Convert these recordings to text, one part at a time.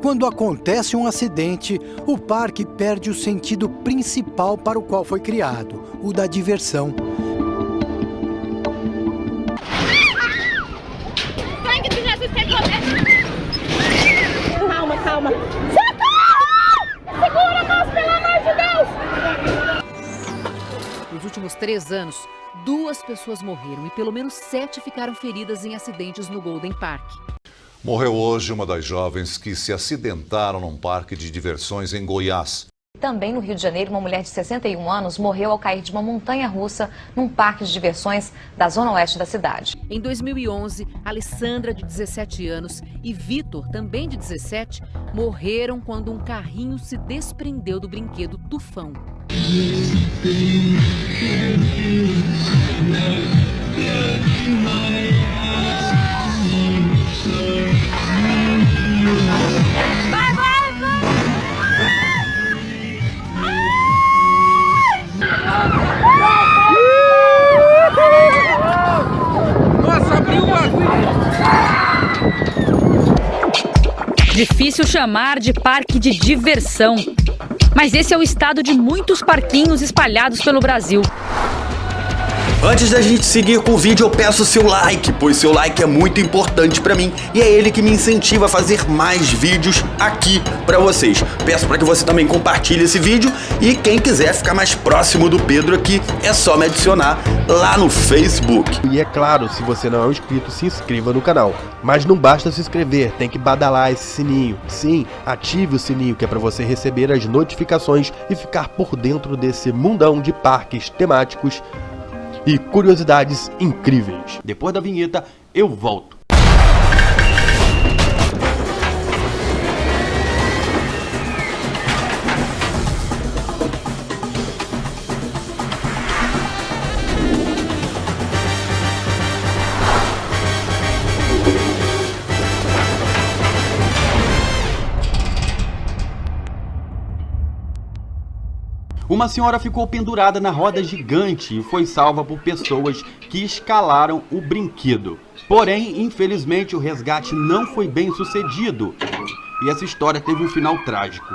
Quando acontece um acidente, o parque perde o sentido principal para o qual foi criado, o da diversão. Calma, calma. Socorro! Segura, moço, pelo amor de Deus! Nos últimos 3 anos, 2 pessoas morreram e pelo menos 7 ficaram feridas em acidentes no Golden Park. Morreu hoje uma das jovens que se acidentaram num parque de diversões em Goiás. Também no Rio de Janeiro, uma mulher de 61 anos morreu ao cair de uma montanha-russa num parque de diversões da zona oeste da cidade. Em 2011, Alessandra, de 17 anos, e Vitor, também de 17, morreram quando um carrinho se desprendeu do brinquedo Tufão. Difícil chamar de parque de diversão, mas esse é o estado de muitos parquinhos espalhados pelo Brasil. Antes da gente seguir com o vídeo, eu peço o seu like, pois seu like é muito importante pra mim e é ele que me incentiva a fazer mais vídeos aqui pra vocês. Peço pra que você também compartilhe esse vídeo e quem quiser ficar mais próximo do Pedro aqui, é só me adicionar lá no Facebook. E é claro, se você não é um inscrito, se inscreva no canal. Mas não basta se inscrever, tem que badalar esse sininho. Sim, ative o sininho que é pra você receber as notificações e ficar por dentro desse mundão de parques temáticos e curiosidades incríveis. Depois da vinheta, eu volto. Uma senhora ficou pendurada na roda gigante e foi salva por pessoas que escalaram o brinquedo. Porém, infelizmente, o resgate não foi bem sucedido e essa história teve um final trágico.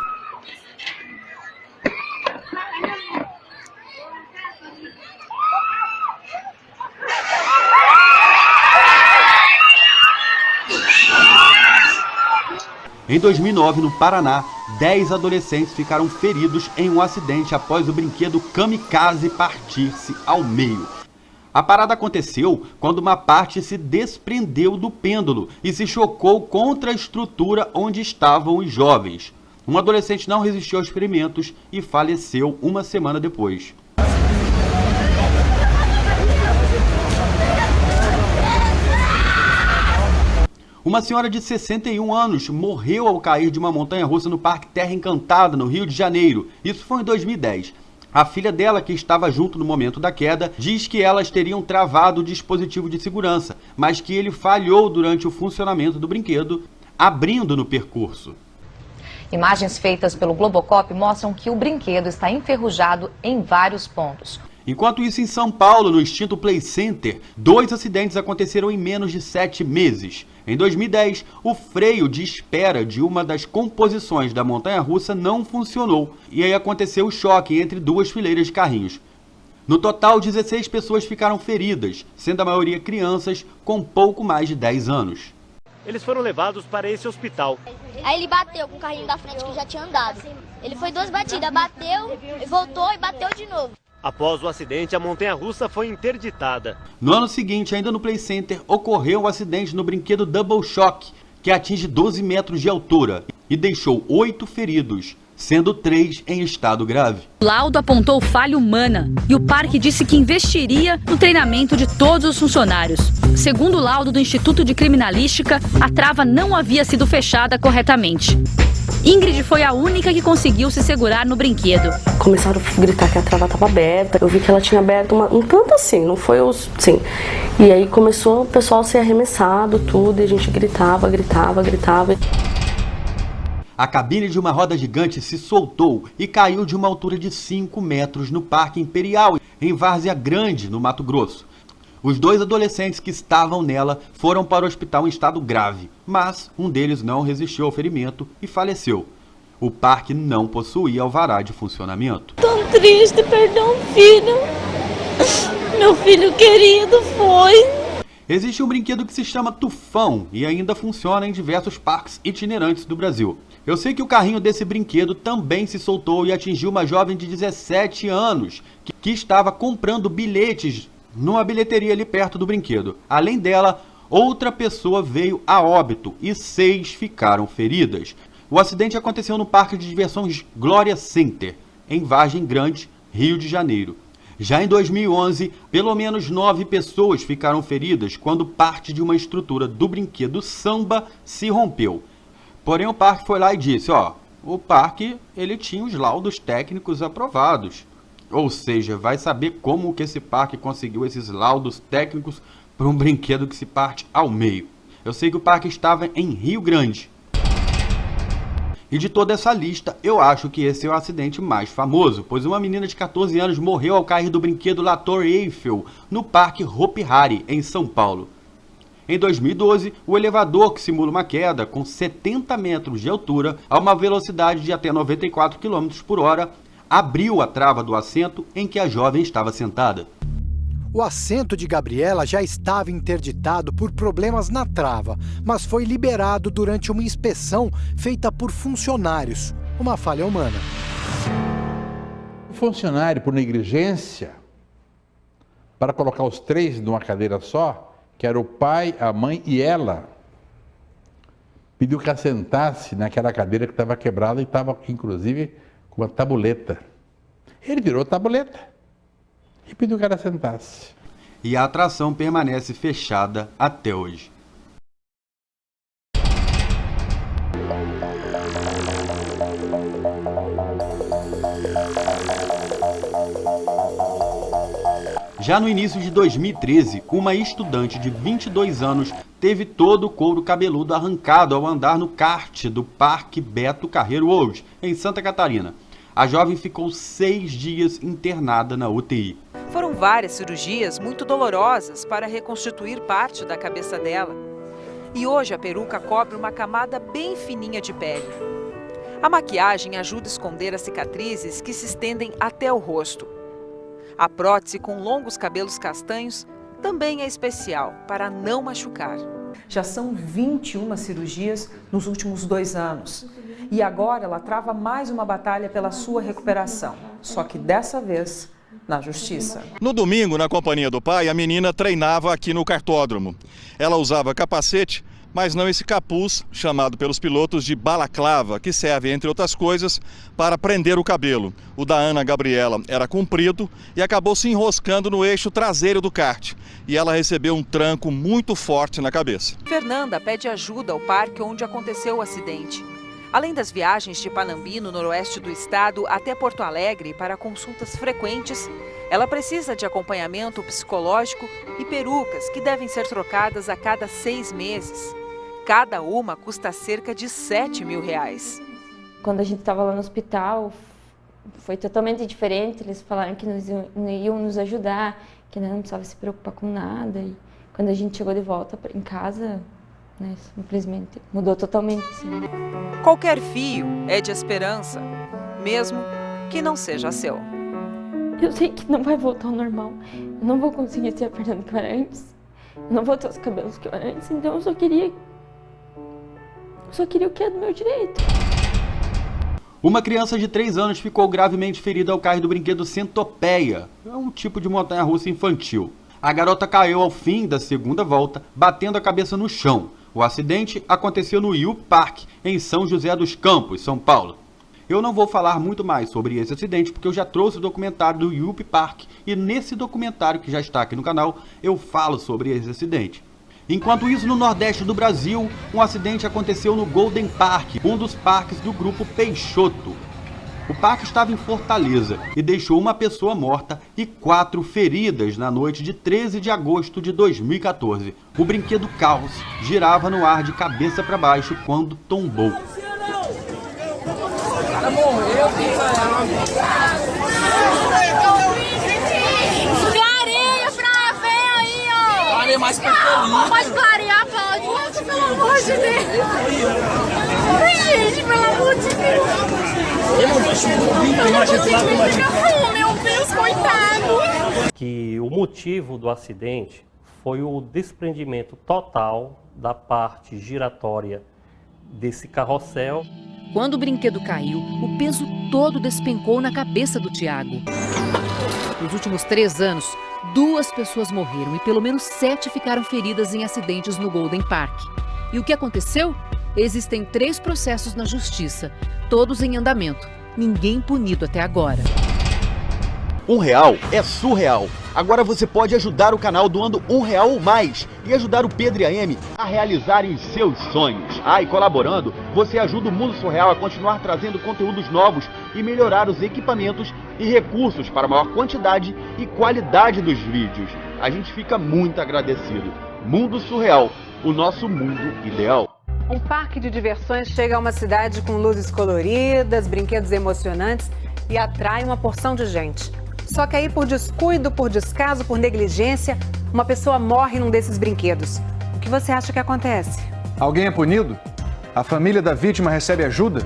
Em 2009, no Paraná, 10 adolescentes ficaram feridos em um acidente após o brinquedo Kamikaze partir-se ao meio. A parada aconteceu quando uma parte se desprendeu do pêndulo e se chocou contra a estrutura onde estavam os jovens. Um adolescente não resistiu aos ferimentos e faleceu uma semana depois. Uma senhora de 61 anos morreu ao cair de uma montanha-russa no Parque Terra Encantada, no Rio de Janeiro. Isso foi em 2010. A filha dela, que estava junto no momento da queda, diz que elas teriam travado o dispositivo de segurança, mas que ele falhou durante o funcionamento do brinquedo, abrindo no percurso. Imagens feitas pelo Globocop mostram que o brinquedo está enferrujado em vários pontos. Enquanto isso, em São Paulo, no extinto Play Center, 2 acidentes aconteceram em menos de 7 meses. Em 2010, o freio de espera de uma das composições da montanha-russa não funcionou, e aí aconteceu o choque entre 2 fileiras de carrinhos. No total, 16 pessoas ficaram feridas, sendo a maioria crianças com pouco mais de 10 anos. Eles foram levados para esse hospital. Aí ele bateu com o carrinho da frente que já tinha andado. Ele foi 2 batidas, bateu, voltou e bateu de novo. Após o acidente, a montanha-russa foi interditada. No ano seguinte, ainda no Play Center, ocorreu um acidente no brinquedo Double Shock, que atinge 12 metros de altura e deixou 8 feridos, sendo 3 em estado grave. O laudo apontou falha humana e o parque disse que investiria no treinamento de todos os funcionários. Segundo o laudo do Instituto de Criminalística, a trava não havia sido fechada corretamente. Ingrid foi a única que conseguiu se segurar no brinquedo. Começaram a gritar que a trava estava aberta. Eu vi que ela tinha aberto um tanto assim, não foi os... Sim. E aí começou o pessoal a ser arremessado, tudo, e a gente gritava. A cabine de uma roda gigante se soltou e caiu de uma altura de 5 metros no Parque Imperial, em Várzea Grande, no Mato Grosso. Os 2 adolescentes que estavam nela foram para o hospital em estado grave, mas um deles não resistiu ao ferimento e faleceu. O parque não possuía alvará de funcionamento. Tão triste perder um filho. Meu filho querido foi. Existe um brinquedo que se chama Tufão e ainda funciona em diversos parques itinerantes do Brasil. Eu sei que o carrinho desse brinquedo também se soltou e atingiu uma jovem de 17 anos que estava comprando bilhetes numa bilheteria ali perto do brinquedo. Além dela, outra pessoa veio a óbito e 6 ficaram feridas. O acidente aconteceu no Parque de Diversões Glória Center, em Vargem Grande, Rio de Janeiro. Já em 2011, pelo menos 9 pessoas ficaram feridas quando parte de uma estrutura do brinquedo Samba se rompeu. Porém, o parque foi lá e disse, o parque ele tinha os laudos técnicos aprovados. Ou seja, vai saber como que esse parque conseguiu esses laudos técnicos para um brinquedo que se parte ao meio. Eu sei que o parque estava em Rio Grande. E de toda essa lista, eu acho que esse é o acidente mais famoso, pois uma menina de 14 anos morreu ao cair do brinquedo La Torre Eiffel, no Parque Hopi Hari, em São Paulo. Em 2012, o elevador que simula uma queda com 70 metros de altura a uma velocidade de até 94 km por hora, abriu a trava do assento em que a jovem estava sentada. O assento de Gabriela já estava interditado por problemas na trava, mas foi liberado durante uma inspeção feita por funcionários. Uma falha humana. O funcionário, por negligência, para colocar os 3 numa cadeira só, que era o pai, a mãe e ela, pediu que assentasse naquela cadeira que estava quebrada e estava, inclusive, com uma tabuleta. Ele virou a tabuleta e pediu que ela sentasse. E a atração permanece fechada até hoje. Já no início de 2013, uma estudante de 22 anos teve todo o couro cabeludo arrancado ao andar no kart do Parque Beto Carreiro Hoje, em Santa Catarina. A jovem ficou 6 dias internada na UTI. Foram várias cirurgias muito dolorosas para reconstituir parte da cabeça dela. E hoje a peruca cobre uma camada bem fininha de pele. A maquiagem ajuda a esconder as cicatrizes que se estendem até o rosto. A prótese com longos cabelos castanhos também é especial para não machucar. Já são 21 cirurgias nos últimos 2 anos. E agora ela trava mais uma batalha pela sua recuperação. Só que dessa vez, na justiça. No domingo, na companhia do pai, a menina treinava aqui no cartódromo. Ela usava capacete, mas não esse capuz, chamado pelos pilotos de balaclava, que serve, entre outras coisas, para prender o cabelo. O da Ana Gabriela era comprido e acabou se enroscando no eixo traseiro do kart. E ela recebeu um tranco muito forte na cabeça. Fernanda pede ajuda ao parque onde aconteceu o acidente. Além das viagens de Panambi, no noroeste do estado, até Porto Alegre para consultas frequentes, ela precisa de acompanhamento psicológico e perucas que devem ser trocadas a cada 6 meses. Cada uma custa cerca de R$7 mil. Quando a gente estava lá no hospital, foi totalmente diferente. Eles falaram que iam nos ajudar, que não precisava se preocupar com nada. E quando a gente chegou de volta em casa, simplesmente mudou totalmente. Assim. Qualquer fio é de esperança, mesmo que não seja seu. Eu sei que não vai voltar ao normal. Eu não vou conseguir ser a Fernanda que eu era antes. Eu não vou ter os cabelos que eu era antes. Então eu só queria o que é do meu direito. Uma criança de 3 anos ficou gravemente ferida ao cair do brinquedo Centopeia. É um tipo de montanha-russa infantil. A garota caiu ao fim da segunda volta, batendo a cabeça no chão. O acidente aconteceu no Yup Park, em São José dos Campos, São Paulo. Eu não vou falar muito mais sobre esse acidente, porque eu já trouxe o documentário do Yup Park, e nesse documentário, que já está aqui no canal, eu falo sobre esse acidente. Enquanto isso, no nordeste do Brasil, um acidente aconteceu no Golden Park, um dos parques do grupo Peixoto. O parque estava em Fortaleza e deixou uma pessoa morta e 4 feridas na noite de 13 de agosto de 2014. O brinquedo Caos girava no ar de cabeça para baixo quando tombou. O cara morreu, clareia pra ver aí, ó! morrer mais feliz. Pode clarear, pode. Nossa, pelo amor de Deus. Ai, gente, pelo amor de Deus. Eu não consigo, meu Deus, coitado. Que o motivo do acidente foi o desprendimento total da parte giratória desse carrossel. Quando o brinquedo caiu, o peso todo despencou na cabeça do Tiago. Nos últimos 3 anos, 2 pessoas morreram e pelo menos 7 ficaram feridas em acidentes no Golden Park. E o que aconteceu? Existem 3 processos na justiça, todos em andamento. Ninguém punido até agora. R$1 é surreal. Agora você pode ajudar o canal doando R$1 ou mais e ajudar o Pedro e a Amy a realizarem os seus sonhos. E colaborando, você ajuda o Mundo Surreal a continuar trazendo conteúdos novos e melhorar os equipamentos e recursos para maior quantidade e qualidade dos vídeos. A gente fica muito agradecido. Mundo Surreal, o nosso mundo ideal. Um parque de diversões chega a uma cidade com luzes coloridas, brinquedos emocionantes e atrai uma porção de gente. Só que aí, por descuido, por descaso, por negligência, uma pessoa morre num desses brinquedos. O que você acha que acontece? Alguém é punido? A família da vítima recebe ajuda?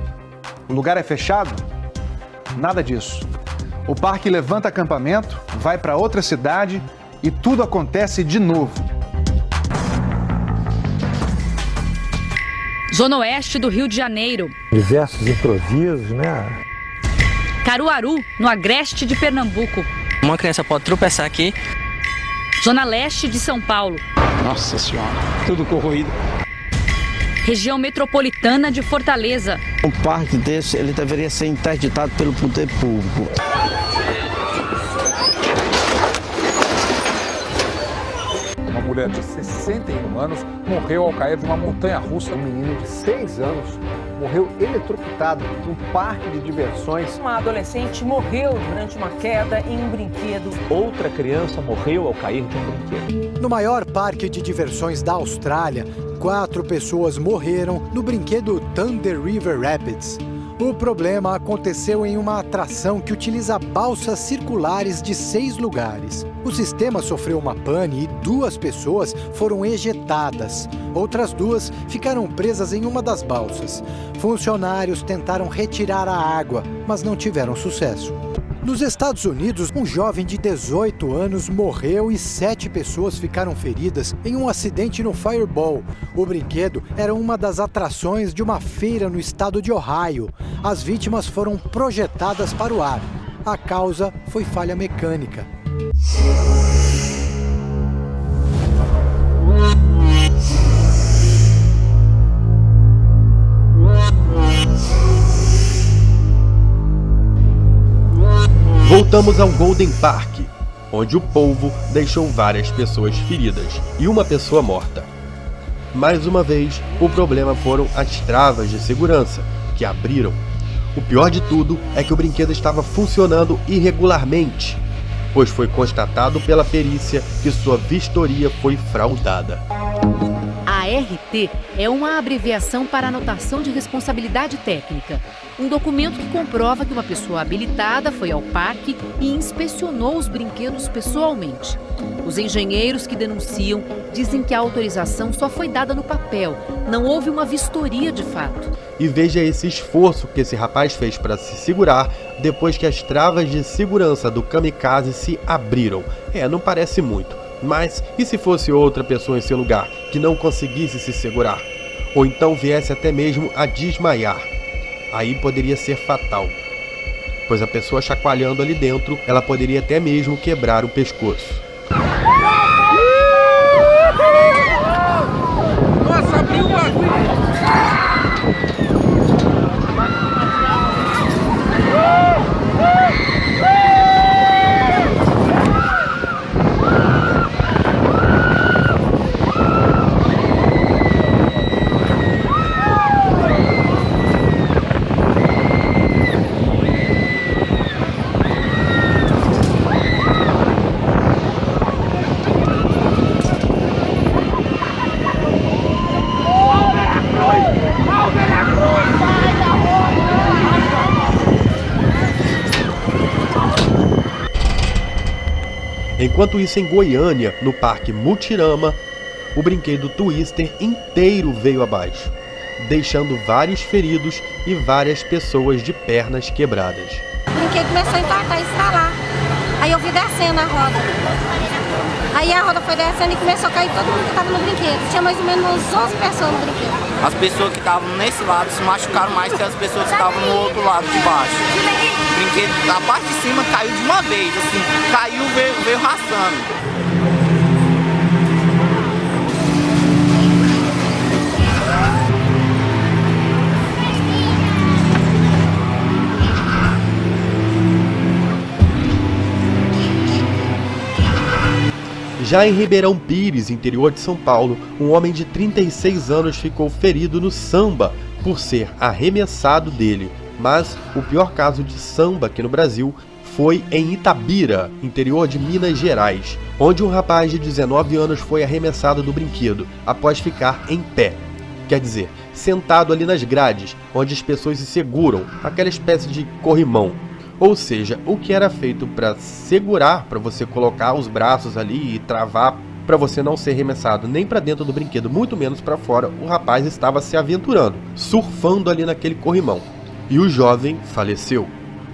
O lugar é fechado? Nada disso. O parque levanta acampamento, vai para outra cidade e tudo acontece de novo. Zona Oeste do Rio de Janeiro. Diversos improvisos, né? Caruaru, no agreste de Pernambuco. Uma criança pode tropeçar aqui. Zona Leste de São Paulo. Nossa Senhora, tudo corroído. Região metropolitana de Fortaleza. Um parque desse, ele deveria ser interditado pelo poder público. Uma mulher de 61 anos morreu ao cair de uma montanha-russa. Um menino de 6 anos morreu eletrocutado num parque de diversões. Uma adolescente morreu durante uma queda em um brinquedo. Outra criança morreu ao cair de um brinquedo. No maior parque de diversões da Austrália, 4 pessoas morreram no brinquedo Thunder River Rapids. O problema aconteceu em uma atração que utiliza balsas circulares de 6 lugares. O sistema sofreu uma pane e 2 pessoas foram ejetadas. Outras 2 ficaram presas em uma das balsas. Funcionários tentaram retirar a água, mas não tiveram sucesso. Nos Estados Unidos, um jovem de 18 anos morreu e 7 pessoas ficaram feridas em um acidente no Fireball. O brinquedo era uma das atrações de uma feira no estado de Ohio. As vítimas foram projetadas para o ar. A causa foi falha mecânica. Voltamos ao Golden Park, onde o polvo deixou várias pessoas feridas e uma pessoa morta. Mais uma vez, o problema foram as travas de segurança, que abriram. O pior de tudo é que o brinquedo estava funcionando irregularmente, pois foi constatado pela perícia que sua vistoria foi fraudada. A ART é uma abreviação para Anotação de Responsabilidade Técnica, um documento que comprova que uma pessoa habilitada foi ao parque e inspecionou os brinquedos pessoalmente. Os engenheiros que denunciam dizem que a autorização só foi dada no papel, não houve uma vistoria de fato. E veja esse esforço que esse rapaz fez para se segurar depois que as travas de segurança do kamikaze se abriram. Não parece muito. Mas e se fosse outra pessoa em seu lugar, que não conseguisse se segurar? Ou então viesse até mesmo a desmaiar? Aí poderia ser fatal, pois a pessoa chacoalhando ali dentro, ela poderia até mesmo quebrar o pescoço. Nossa, abriu o bagulho! Enquanto isso, em Goiânia, no Parque Mutirama, o brinquedo Twister inteiro veio abaixo, deixando vários feridos e várias pessoas de pernas quebradas. O brinquedo começou a entortar e estralar. Aí eu vi descendo a roda. Aí a roda foi descendo e começou a cair todo mundo que estava no brinquedo. Tinha mais ou menos 11 pessoas no brinquedo. As pessoas que estavam nesse lado se machucaram mais que as pessoas que estavam no outro lado de baixo. O brinquedo, a parte de cima caiu de uma vez, assim, caiu, veio arrastando. Já em Ribeirão Pires, interior de São Paulo, um homem de 36 anos ficou ferido no samba por ser arremessado dele. Mas o pior caso de samba aqui no Brasil foi em Itabira, interior de Minas Gerais, onde um rapaz de 19 anos foi arremessado do brinquedo após ficar em pé. Quer dizer, sentado ali nas grades, onde as pessoas se seguram, aquela espécie de corrimão. Ou seja, o que era feito para segurar, para você colocar os braços ali e travar, para você não ser arremessado nem para dentro do brinquedo, muito menos para fora, o rapaz estava se aventurando, surfando ali naquele corrimão. E o jovem faleceu.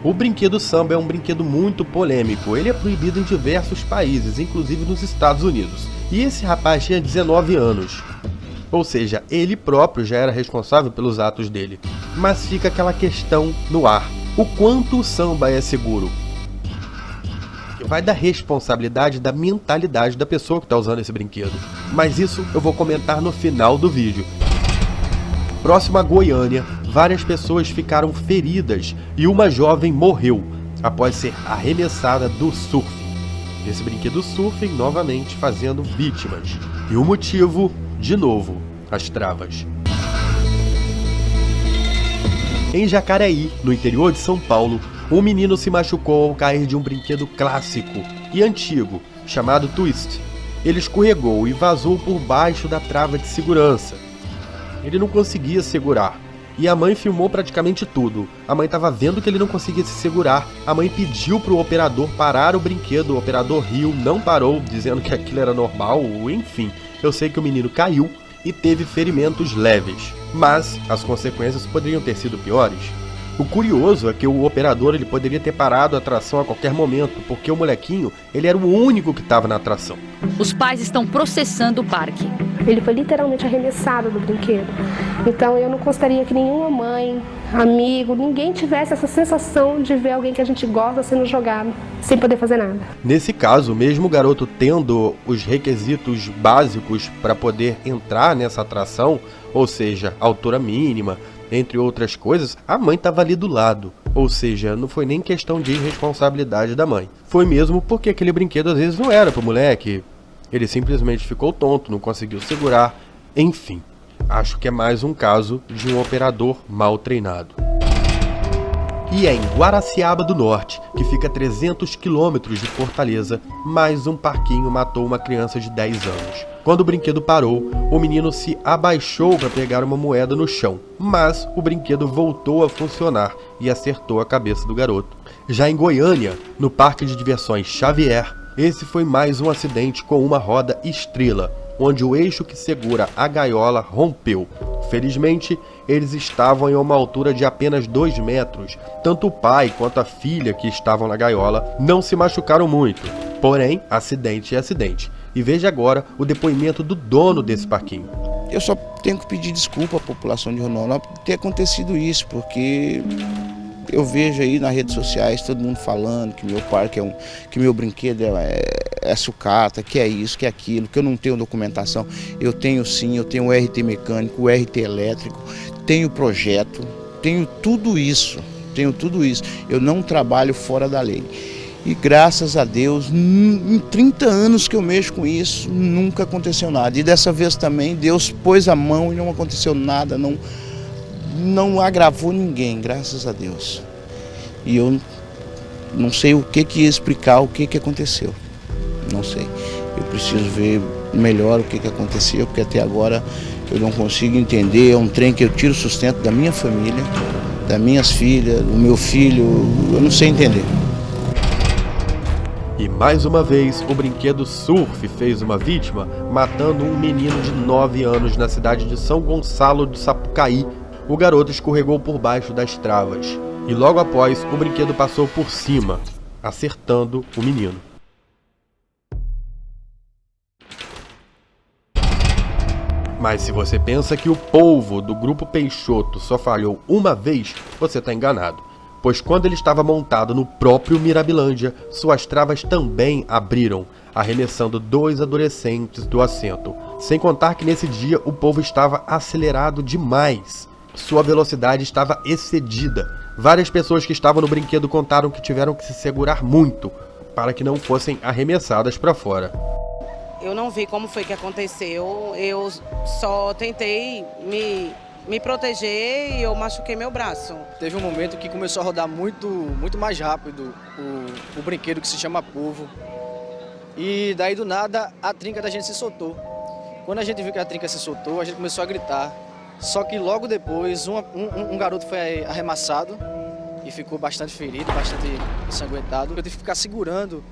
O brinquedo samba é um brinquedo muito polêmico, ele é proibido em diversos países, inclusive nos Estados Unidos. E esse rapaz tinha 19 anos. Ou seja, ele próprio já era responsável pelos atos dele. Mas fica aquela questão no ar. O quanto o samba é seguro? Vai da responsabilidade, da mentalidade da pessoa que está usando esse brinquedo. Mas isso eu vou comentar no final do vídeo. Próximo a Goiânia, várias pessoas ficaram feridas e uma jovem morreu após ser arremessada do surf. Esse brinquedo surfing novamente fazendo vítimas. E o motivo, de novo, as travas. Em Jacareí, no interior de São Paulo, um menino se machucou ao cair de um brinquedo clássico e antigo, chamado Twist. Ele escorregou e vazou por baixo da trava de segurança. Ele não conseguia segurar, e a mãe filmou praticamente tudo. A mãe estava vendo que ele não conseguia se segurar. A mãe pediu para o operador parar o brinquedo, o operador riu, não parou, dizendo que aquilo era normal, enfim. Eu sei que o menino caiu e teve ferimentos leves, mas as consequências poderiam ter sido piores. O curioso é que o operador ele poderia ter parado a atração a qualquer momento, porque o molequinho ele era o único que estava na atração. Os pais estão processando o parque. Ele foi literalmente arremessado do brinquedo. Então eu não gostaria que nenhuma mãe, amigo, ninguém tivesse essa sensação de ver alguém que a gente gosta sendo jogado, sem poder fazer nada. Nesse caso, mesmo o garoto tendo os requisitos básicos para poder entrar nessa atração, ou seja, altura mínima, entre outras coisas, a mãe estava ali do lado. Ou seja, não foi nem questão de irresponsabilidade da mãe. Foi mesmo porque aquele brinquedo às vezes não era pro moleque. Ele simplesmente ficou tonto, não conseguiu segurar. Enfim, acho que é mais um caso de um operador mal treinado. E é em Guaraciaba do Norte, que fica a 300 quilômetros de Fortaleza, mais um parquinho matou uma criança de 10 anos. Quando o brinquedo parou, o menino se abaixou para pegar uma moeda no chão, mas o brinquedo voltou a funcionar e acertou a cabeça do garoto. Já em Goiânia, no Parque de Diversões Xavier, esse foi mais um acidente com uma roda estrela, onde o eixo que segura a gaiola rompeu. Felizmente, eles estavam em uma altura de apenas 2 metros. Tanto o pai quanto a filha que estavam na gaiola não se machucaram muito. Porém, acidente é acidente. E veja agora o depoimento do dono desse parquinho. Eu só tenho que pedir desculpa à população de Rondônia por ter acontecido isso, porque eu vejo aí nas redes sociais todo mundo falando que meu parque que meu brinquedo é sucata, que é isso, que é aquilo, que eu não tenho documentação. Eu tenho sim, eu tenho o RT mecânico, o RT elétrico, tenho projeto, tenho tudo isso. Eu não trabalho fora da lei. E graças a Deus, em 30 anos que eu mexo com isso, nunca aconteceu nada. E dessa vez também, Deus pôs a mão e não aconteceu nada, não agravou ninguém, graças a Deus. E eu não sei o que ia explicar o que aconteceu, não sei. Eu preciso ver melhor o que aconteceu, porque até agora eu não consigo entender. É um trem que eu tiro o sustento da minha família, das minhas filhas, do meu filho, eu não sei entender. E mais uma vez, o brinquedo Surf fez uma vítima, matando um menino de 9 anos na cidade de São Gonçalo do Sapucaí. O garoto escorregou por baixo das travas. E logo após, o brinquedo passou por cima, acertando o menino. Mas se você pensa que o polvo do Grupo Peixoto só falhou uma vez, você está enganado. Pois quando ele estava montado no próprio Mirabilândia, suas travas também abriram, arremessando 2 adolescentes do assento. Sem contar que nesse dia o polvo estava acelerado demais. Sua velocidade estava excedida. Várias pessoas que estavam no brinquedo contaram que tiveram que se segurar muito para que não fossem arremessadas para fora. Eu não vi como foi que aconteceu, eu só tentei me proteger e eu machuquei meu braço. Teve um momento que começou a rodar muito mais rápido o brinquedo que se chama polvo. E daí do nada a trinca da gente se soltou. Quando a gente viu que a trinca se soltou, a gente começou a gritar. Só que logo depois um garoto foi arremessado e ficou bastante ferido, bastante ensanguentado. Eu tive que ficar segurando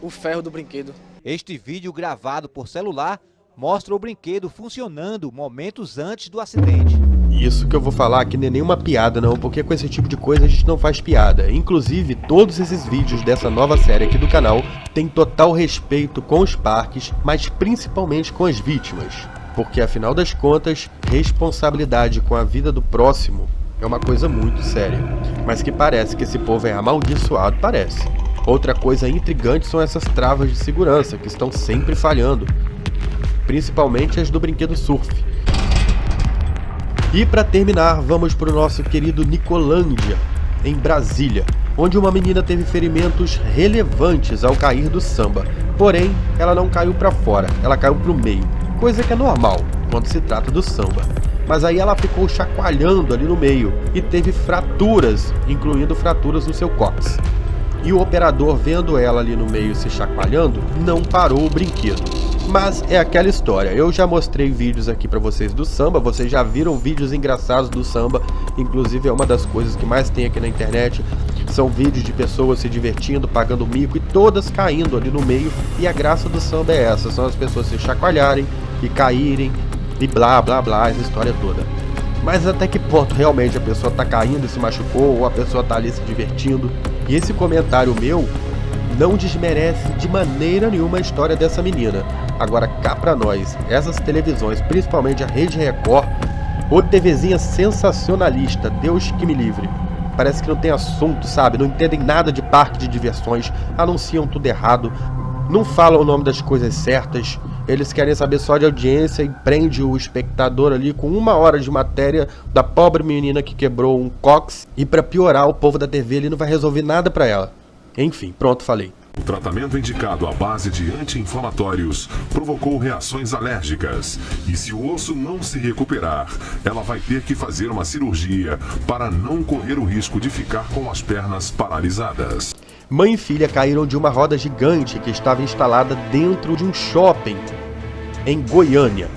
o ferro do brinquedo. Este vídeo gravado por celular mostra o brinquedo funcionando momentos antes do acidente. Isso que eu vou falar aqui não é nenhuma piada não, porque com esse tipo de coisa a gente não faz piada. Inclusive, todos esses vídeos dessa nova série aqui do canal têm total respeito com os parques, mas principalmente com as vítimas. Porque afinal das contas, responsabilidade com a vida do próximo é uma coisa muito séria. Mas que parece que esse povo é amaldiçoado, parece. Outra coisa intrigante são essas travas de segurança que estão sempre falhando. Principalmente as do brinquedo Surf. E para terminar, vamos para o nosso querido Nicolândia, em Brasília, onde uma menina teve ferimentos relevantes ao cair do samba. Porém, ela não caiu para fora, ela caiu para o meio, coisa que é normal quando se trata do samba. Mas aí ela ficou chacoalhando ali no meio e teve fraturas, incluindo fraturas no seu cóccix. E o operador, vendo ela ali no meio se chacoalhando, não parou o brinquedo. Mas é aquela história, eu já mostrei vídeos aqui pra vocês do samba, vocês já viram vídeos engraçados do samba, inclusive é uma das coisas que mais tem aqui na internet, são vídeos de pessoas se divertindo, pagando mico e todas caindo ali no meio, e a graça do samba é essa, são as pessoas se chacoalharem e caírem e blá blá blá, essa história toda. Mas até que ponto realmente a pessoa tá caindo e se machucou, ou a pessoa tá ali se divertindo? E esse comentário meu não desmerece de maneira nenhuma a história dessa menina. Agora cá pra nós, essas televisões, principalmente a Rede Record, ou TVzinha sensacionalista, Deus que me livre. Parece que não tem assunto, sabe? Não entendem nada de parque de diversões, anunciam tudo errado, não falam o nome das coisas certas, eles querem saber só de audiência e prende o espectador ali com 1 hora de matéria da pobre menina que quebrou um cóccix, e pra piorar, o povo da TV ali não vai resolver nada pra ela. Enfim, pronto, falei. O tratamento indicado à base de anti-inflamatórios provocou reações alérgicas e se o osso não se recuperar, ela vai ter que fazer uma cirurgia para não correr o risco de ficar com as pernas paralisadas. Mãe e filha caíram de uma roda gigante que estava instalada dentro de um shopping em Goiânia.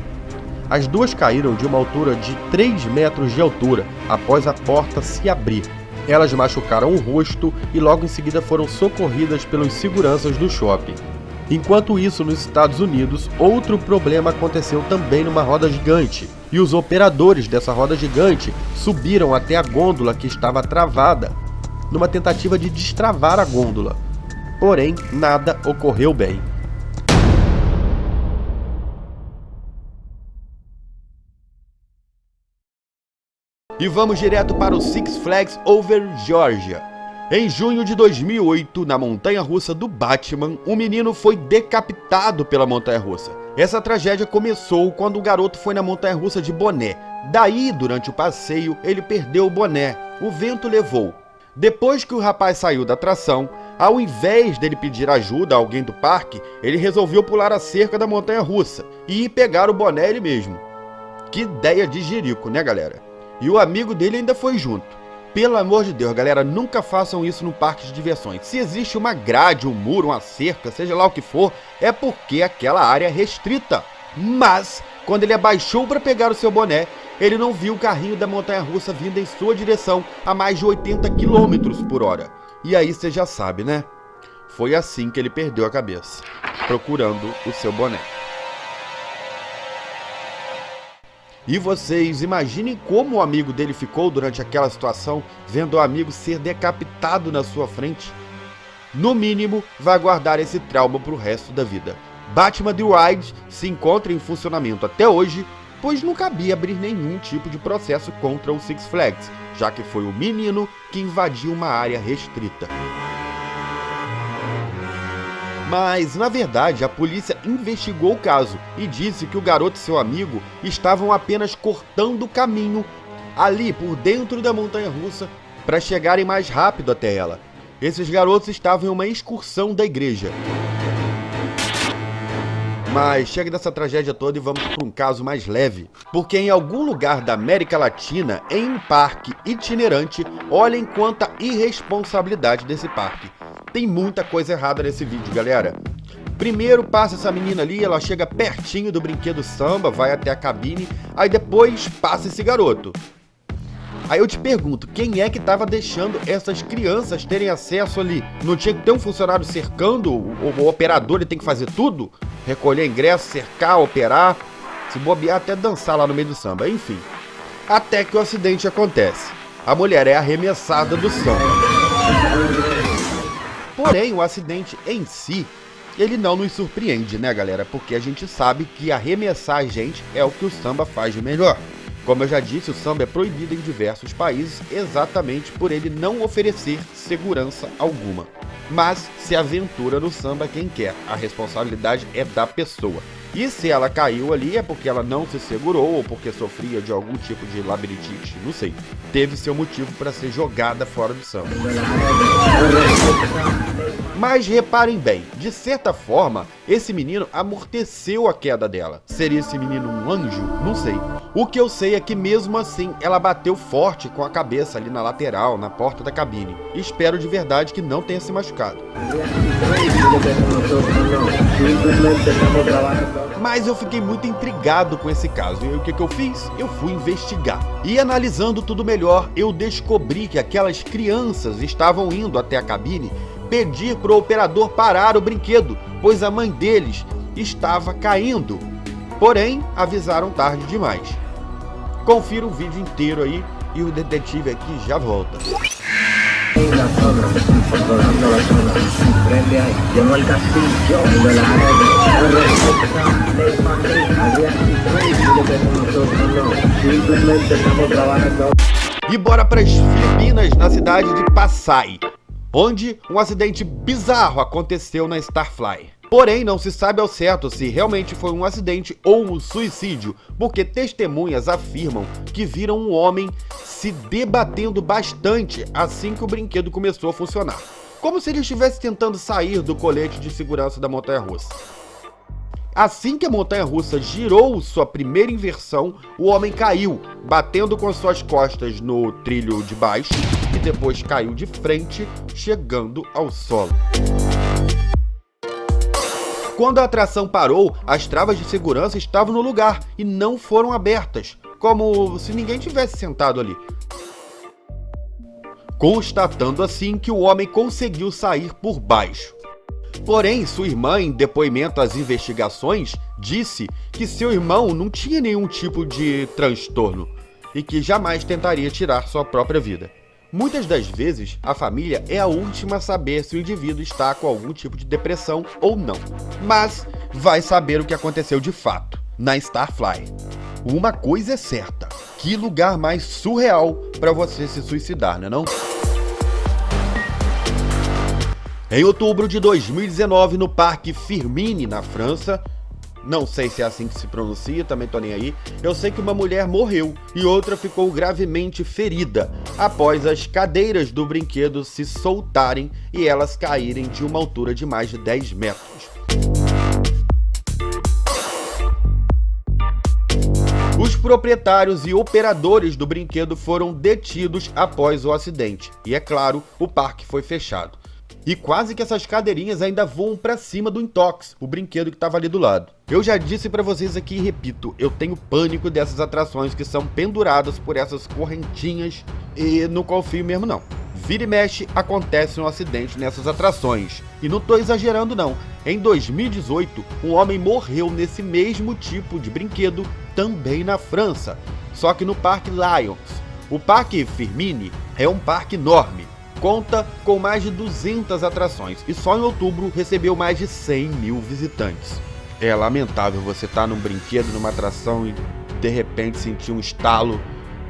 As duas caíram de uma altura de 3 metros de altura após a porta se abrir. Elas machucaram o rosto e logo em seguida foram socorridas pelos seguranças do shopping. Enquanto isso, nos Estados Unidos, outro problema aconteceu também numa roda gigante. E os operadores dessa roda gigante subiram até a gôndola que estava travada, numa tentativa de destravar a gôndola. Porém, nada ocorreu bem. E vamos direto para o Six Flags Over Georgia. Em junho de 2008, na montanha-russa do Batman, um menino foi decapitado pela montanha-russa. Essa tragédia começou quando o garoto foi na montanha-russa de boné. Daí, durante o passeio, ele perdeu o boné. O vento levou. Depois que o rapaz saiu da atração, ao invés dele pedir ajuda a alguém do parque, ele resolveu pular a cerca da montanha-russa e ir pegar o boné ele mesmo. Que ideia de jirico, né, galera? E o amigo dele ainda foi junto. Pelo amor de Deus, galera, nunca façam isso no parque de diversões. Se existe uma grade, um muro, uma cerca, seja lá o que for, é porque aquela área é restrita. Mas, quando ele abaixou para pegar o seu boné, ele não viu o carrinho da montanha-russa vindo em sua direção a mais de 80 km por hora. E aí você já sabe, né? foi assim que ele perdeu a cabeça, procurando o seu boné. E vocês imaginem como o amigo dele ficou durante aquela situação, vendo o amigo ser decapitado na sua frente? No mínimo, vai guardar esse trauma pro resto da vida. Batman The Ride se encontra em funcionamento até hoje, pois não cabia abrir nenhum tipo de processo contra o Six Flags, já que foi o menino que invadiu uma área restrita. Mas, na verdade, a polícia investigou o caso e disse que o garoto e seu amigo estavam apenas cortando o caminho ali por dentro da montanha-russa para chegarem mais rápido até ela. Esses garotos estavam em uma excursão da igreja. Mas chega dessa tragédia toda e vamos para um caso mais leve. Porque em algum lugar da América Latina, em um parque itinerante, olhem quanta irresponsabilidade desse parque. Tem muita coisa errada nesse vídeo, galera. Primeiro passa essa menina ali, ela chega pertinho do brinquedo samba, vai até a cabine, aí depois passa esse garoto. Aí eu te pergunto, quem é que estava deixando essas crianças terem acesso ali? Não tinha que ter um funcionário cercando? O operador ele tem que fazer tudo? Recolher ingresso, cercar, operar, se bobear até dançar lá no meio do samba, enfim. Até que o acidente acontece. A mulher é arremessada do samba. Porém, o acidente em si, ele não nos surpreende, né, galera? Porque a gente sabe que arremessar a gente é o que o samba faz de melhor. Como eu já disse, o samba é proibido em diversos países exatamente por ele não oferecer segurança alguma. Mas se aventura no samba quem quer, a responsabilidade é da pessoa. E se ela caiu ali é porque ela não se segurou ou porque sofria de algum tipo de labirintite, não sei. Teve seu motivo para ser jogada fora do samba. Mas reparem bem, de certa forma, esse menino amorteceu a queda dela. Seria esse menino um anjo? Não sei. O que eu sei é que mesmo assim, ela bateu forte com a cabeça ali na lateral, na porta da cabine. Espero de verdade que não tenha se machucado. Mas eu fiquei muito intrigado com esse caso, e o que eu fiz? Eu fui investigar. E analisando tudo melhor, eu descobri que aquelas crianças estavam indo até a cabine pedir para o operador parar o brinquedo, pois a mãe deles estava caindo. Porém, avisaram tarde demais. Confira o vídeo inteiro aí e o detetive aqui já volta. E bora para as Filipinas, na cidade de Pasay, onde um acidente bizarro aconteceu na Starfly. Porém, não se sabe ao certo se realmente foi um acidente ou um suicídio, porque testemunhas afirmam que viram um homem se debatendo bastante assim que o brinquedo começou a funcionar, como se ele estivesse tentando sair do colete de segurança da montanha-russa. Assim que a montanha-russa girou sua primeira inversão, o homem caiu, batendo com suas costas no trilho de baixo e depois caiu de frente, chegando ao solo. Quando a atração parou, as travas de segurança estavam no lugar e não foram abertas, como se ninguém tivesse sentado ali. Constatando assim que o homem conseguiu sair por baixo. Porém, sua irmã, em depoimento às investigações, disse que seu irmão não tinha nenhum tipo de transtorno e que jamais tentaria tirar sua própria vida. Muitas das vezes, a família é a última a saber se o indivíduo está com algum tipo de depressão ou não. Mas vai saber o que aconteceu de fato na Starfly. Uma coisa é certa, que lugar mais surreal para você se suicidar, né não? Em outubro de 2019, no Parque Firminy, na França, não sei se é assim que se pronuncia, também tô nem aí, eu sei que uma mulher morreu e outra ficou gravemente ferida após as cadeiras do brinquedo se soltarem e elas caírem de uma altura de mais de 10 metros. Os proprietários e operadores do brinquedo foram detidos após o acidente e, é claro, o parque foi fechado. E quase que essas cadeirinhas ainda voam pra cima do Intox, o brinquedo que tava ali do lado. Eu já disse pra vocês aqui e repito, eu tenho pânico dessas atrações que são penduradas por essas correntinhas e não confio mesmo não. Vira e mexe, acontece um acidente nessas atrações. E não tô exagerando não. Em 2018, um homem morreu nesse mesmo tipo de brinquedo, também na França. Só que no Parque Lions. O Parque Firmini é um parque enorme. Conta com mais de 200 atrações e só em outubro recebeu mais de 100 mil visitantes. É lamentável você estar num brinquedo, numa atração e de repente sentir um estalo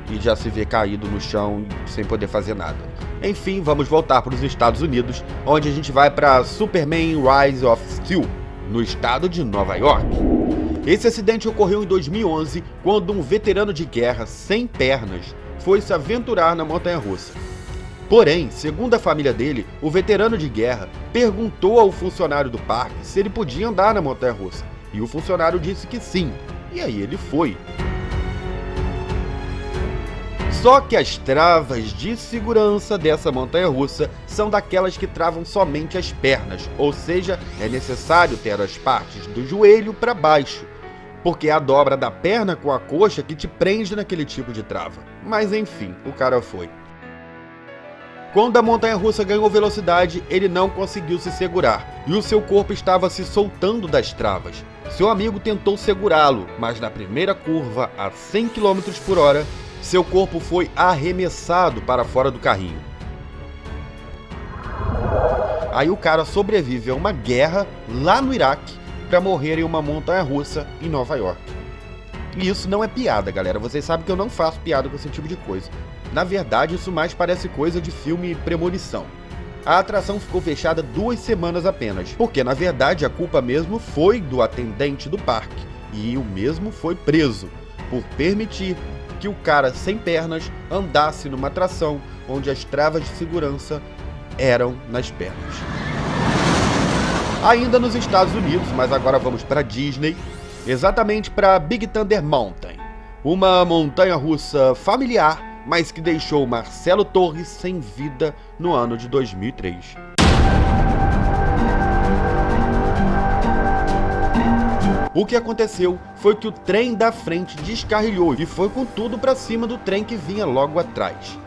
e já se ver caído no chão sem poder fazer nada. Enfim, vamos voltar para os Estados Unidos, onde a gente vai para Superman Rise of Steel, no estado de Nova York. Esse acidente ocorreu em 2011, quando um veterano de guerra sem pernas foi se aventurar na montanha-russa. Porém, segundo a família dele, o veterano de guerra perguntou ao funcionário do parque se ele podia andar na montanha-russa, e o funcionário disse que sim, e aí ele foi. Só que as travas de segurança dessa montanha-russa são daquelas que travam somente as pernas, ou seja, é necessário ter as partes do joelho para baixo, porque é a dobra da perna com a coxa que te prende naquele tipo de trava. Mas enfim, o cara foi. Quando a montanha-russa ganhou velocidade, ele não conseguiu se segurar, e o seu corpo estava se soltando das travas. Seu amigo tentou segurá-lo, mas na primeira curva, a 100 km por hora, seu corpo foi arremessado para fora do carrinho. Aí o cara sobrevive a uma guerra lá no Iraque para morrer em uma montanha-russa em Nova York. E isso não é piada, galera. Vocês sabem que eu não faço piada com esse tipo de coisa. Na verdade, isso mais parece coisa de filme Premonição. A atração ficou fechada 2 semanas apenas, porque na verdade a culpa mesmo foi do atendente do parque, e o mesmo foi preso por permitir que o cara sem pernas andasse numa atração onde as travas de segurança eram nas pernas. Ainda nos Estados Unidos, mas agora vamos para Disney, exatamente para Big Thunder Mountain, uma montanha-russa familiar, mas que deixou Marcelo Torres sem vida no ano de 2003. O que aconteceu foi que o trem da frente descarrilhou e foi com tudo para cima do trem que vinha logo atrás.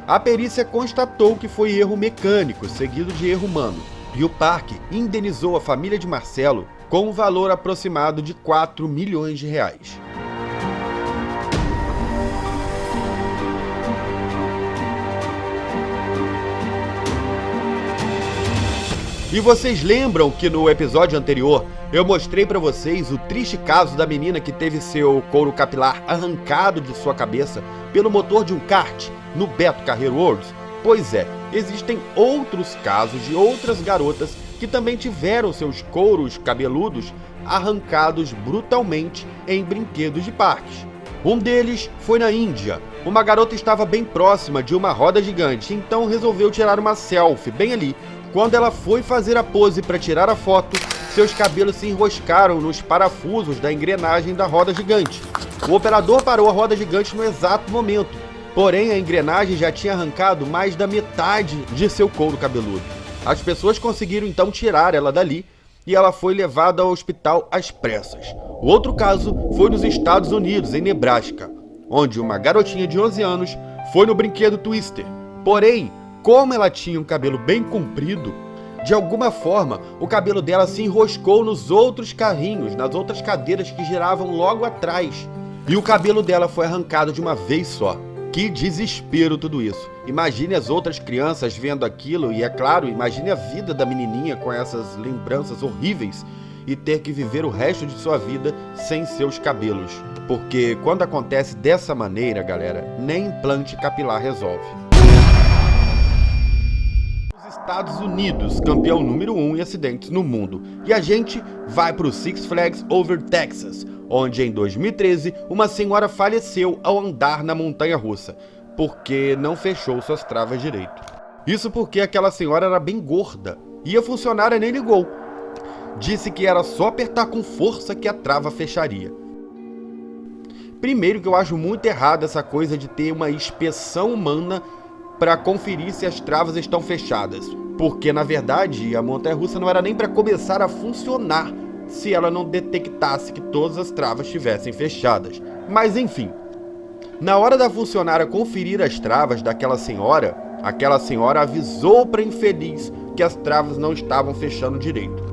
A perícia constatou que foi erro mecânico, seguido de erro humano, e o parque indenizou a família de Marcelo com um valor aproximado de 4 milhões de reais. E vocês lembram que no episódio anterior eu mostrei pra vocês o triste caso da menina que teve seu couro capilar arrancado de sua cabeça pelo motor de um kart no Beto Carreiro World? Pois é, existem outros casos de outras garotas que também tiveram seus couros cabeludos arrancados brutalmente em brinquedos de parques. Um deles foi na Índia. Uma garota estava bem próxima de uma roda gigante, então resolveu tirar uma selfie bem ali. Quando ela foi fazer a pose para tirar a foto, seus cabelos se enroscaram nos parafusos da engrenagem da roda gigante. O operador parou a roda gigante no exato momento, porém a engrenagem já tinha arrancado mais da metade de seu couro cabeludo. As pessoas conseguiram então tirar ela dali e ela foi levada ao hospital às pressas. O outro caso foi nos Estados Unidos, em Nebraska, onde uma garotinha de 11 anos foi no brinquedo Twister. Porém, como ela tinha um cabelo bem comprido, de alguma forma o cabelo dela se enroscou nos outros carrinhos, nas outras cadeiras que giravam logo atrás. E o cabelo dela foi arrancado de uma vez só. Que desespero tudo isso. Imagine as outras crianças vendo aquilo e, é claro, imagine a vida da menininha com essas lembranças horríveis e ter que viver o resto de sua vida sem seus cabelos. Porque quando acontece dessa maneira, galera, nem implante capilar resolve. Estados Unidos, campeão número 1 em acidentes no mundo. E a gente vai para o Six Flags Over Texas, onde em 2013 uma senhora faleceu ao andar na montanha-russa, porque não fechou suas travas direito. Isso porque aquela senhora era bem gorda e a funcionária nem ligou. Disse que era só apertar com força que a trava fecharia. Primeiro que eu acho muito errado essa coisa de ter uma inspeção humana para conferir se as travas estão fechadas, porque na verdade a montanha-russa não era nem para começar a funcionar se ela não detectasse que todas as travas estivessem fechadas. Mas enfim, na hora da funcionária conferir as travas daquela senhora, Aquela senhora avisou para a infeliz que as travas não estavam fechando direito.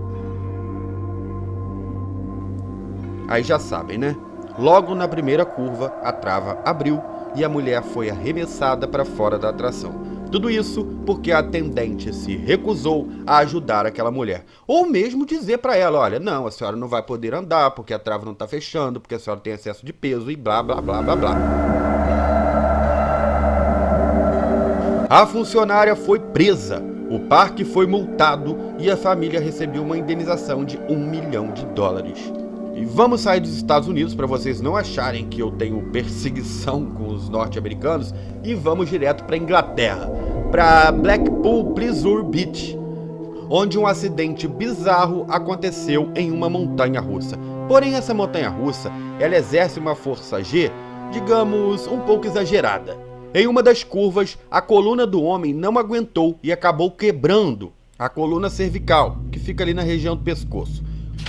Aí já sabem, né? Logo na primeira curva, a trava abriu e a mulher foi arremessada para fora da atração. Tudo isso porque a atendente se recusou a ajudar aquela mulher. Ou mesmo dizer para ela, olha, não, a senhora não vai poder andar porque a trava não está fechando, porque a senhora tem excesso de peso e blá, blá, blá, blá, blá. A funcionária foi presa, o parque foi multado e a família recebeu uma indenização de $1 milhão. E vamos sair dos Estados Unidos para vocês não acharem que eu tenho perseguição com os norte-americanos e vamos direto para Inglaterra, para Blackpool Pleasure Beach, onde um acidente bizarro aconteceu em uma montanha-russa. Porém, essa montanha-russa, ela exerce uma força G, digamos, um pouco exagerada. Em uma das curvas, a coluna do homem não aguentou e acabou quebrando a coluna cervical, que fica ali na região do pescoço.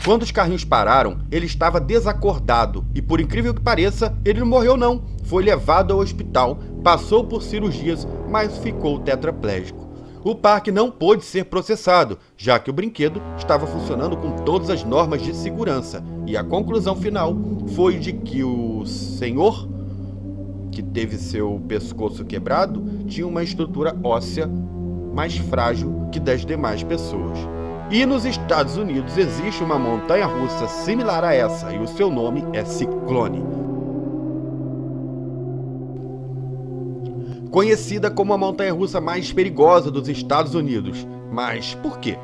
Quando os carrinhos pararam, ele estava desacordado e, por incrível que pareça, ele não morreu não. Foi levado ao hospital, passou por cirurgias, mas ficou tetraplégico. O parque não pôde ser processado, já que o brinquedo estava funcionando com todas as normas de segurança. E a conclusão final foi de que o senhor, que teve seu pescoço quebrado, tinha uma estrutura óssea mais frágil que das demais pessoas. E nos Estados Unidos existe uma montanha-russa similar a essa, e o seu nome é Ciclone. Conhecida como a montanha-russa mais perigosa dos Estados Unidos. Mas por quê?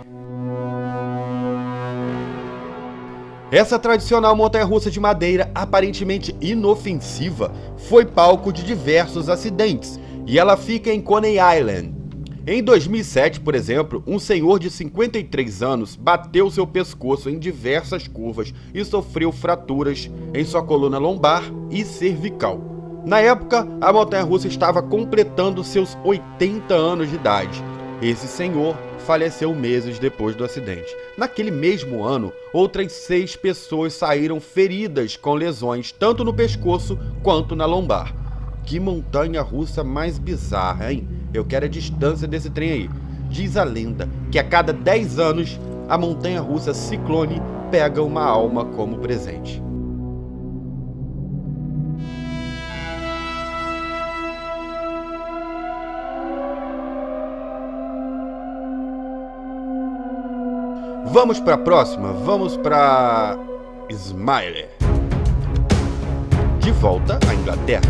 Essa tradicional montanha-russa de madeira, aparentemente inofensiva, foi palco de diversos acidentes, e ela fica em Coney Island. Em 2007, por exemplo, um senhor de 53 anos bateu seu pescoço em diversas curvas e sofreu fraturas em sua coluna lombar e cervical. Na época, a montanha-russa estava completando seus 80 anos de idade. Esse senhor faleceu meses depois do acidente. Naquele mesmo ano, outras 6 pessoas saíram feridas com lesões tanto no pescoço quanto na lombar. Que montanha-russa mais bizarra, hein? Eu quero a distância desse trem aí. Diz a lenda que a cada 10 anos, a montanha-russa Ciclone pega uma alma como presente. Vamos para a próxima? Vamos para Smiler. De volta à Inglaterra.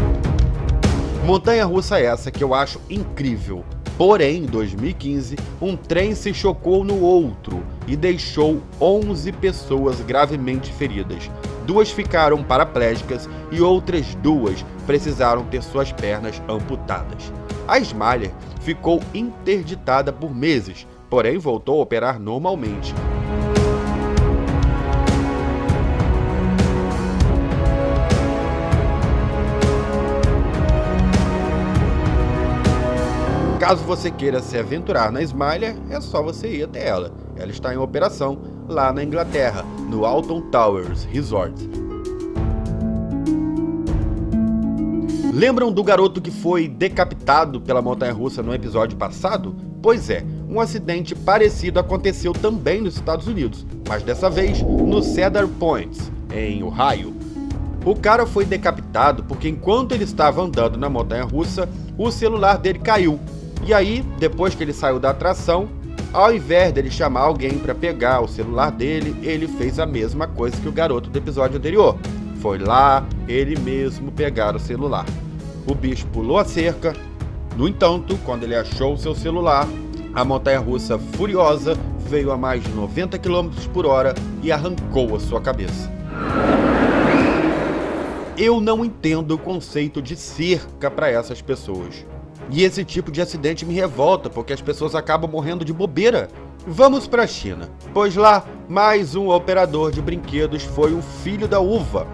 Montanha-russa essa que eu acho incrível. Porém, em 2015, um trem se chocou no outro e deixou 11 pessoas gravemente feridas. 2 ficaram paraplégicas e outras 2 precisaram ter suas pernas amputadas. A Smiler ficou interditada por meses, porém voltou a operar normalmente. Caso você queira se aventurar na Smiler, é só você ir até ela. Ela está em operação lá na Inglaterra, no Alton Towers Resort. Lembram do garoto que foi decapitado pela montanha-russa no episódio passado? Pois é, um acidente parecido aconteceu também nos Estados Unidos, mas dessa vez no Cedar Point, em Ohio. O cara foi decapitado porque enquanto ele estava andando na montanha-russa, o celular dele caiu. E aí, depois que ele saiu da atração, ao invés dele chamar alguém para pegar o celular dele, ele fez a mesma coisa que o garoto do episódio anterior. Foi lá, ele mesmo pegar o celular. O bicho pulou a cerca. No entanto, quando ele achou o seu celular, a montanha-russa furiosa veio a mais de 90 km por hora e arrancou a sua cabeça. Eu não entendo o conceito de cerca para essas pessoas. E esse tipo de acidente me revolta, porque as pessoas acabam morrendo de bobeira. Vamos para a China, pois lá, mais um operador de brinquedos foi um filho da uva.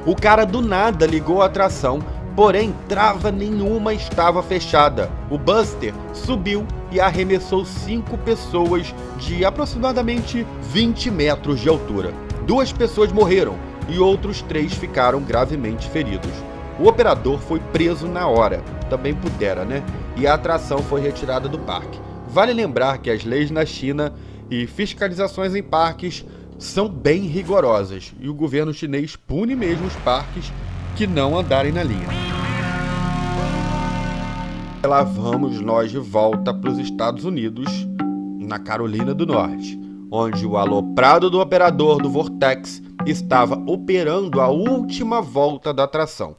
O cara do nada ligou a atração, porém trava nenhuma estava fechada. O Buster subiu e arremessou 5 pessoas de aproximadamente 20 metros de altura. 2 pessoas morreram e outros 3 ficaram gravemente feridos. O operador foi preso na hora, também pudera, né? e a atração foi retirada do parque. Vale lembrar que as leis na China e fiscalizações em parques são bem rigorosas e o governo chinês pune mesmo os parques que não andarem na linha. Lá vamos nós de volta para os Estados Unidos, na Carolina do Norte, onde o aloprado do operador do Vortex estava operando a última volta da atração.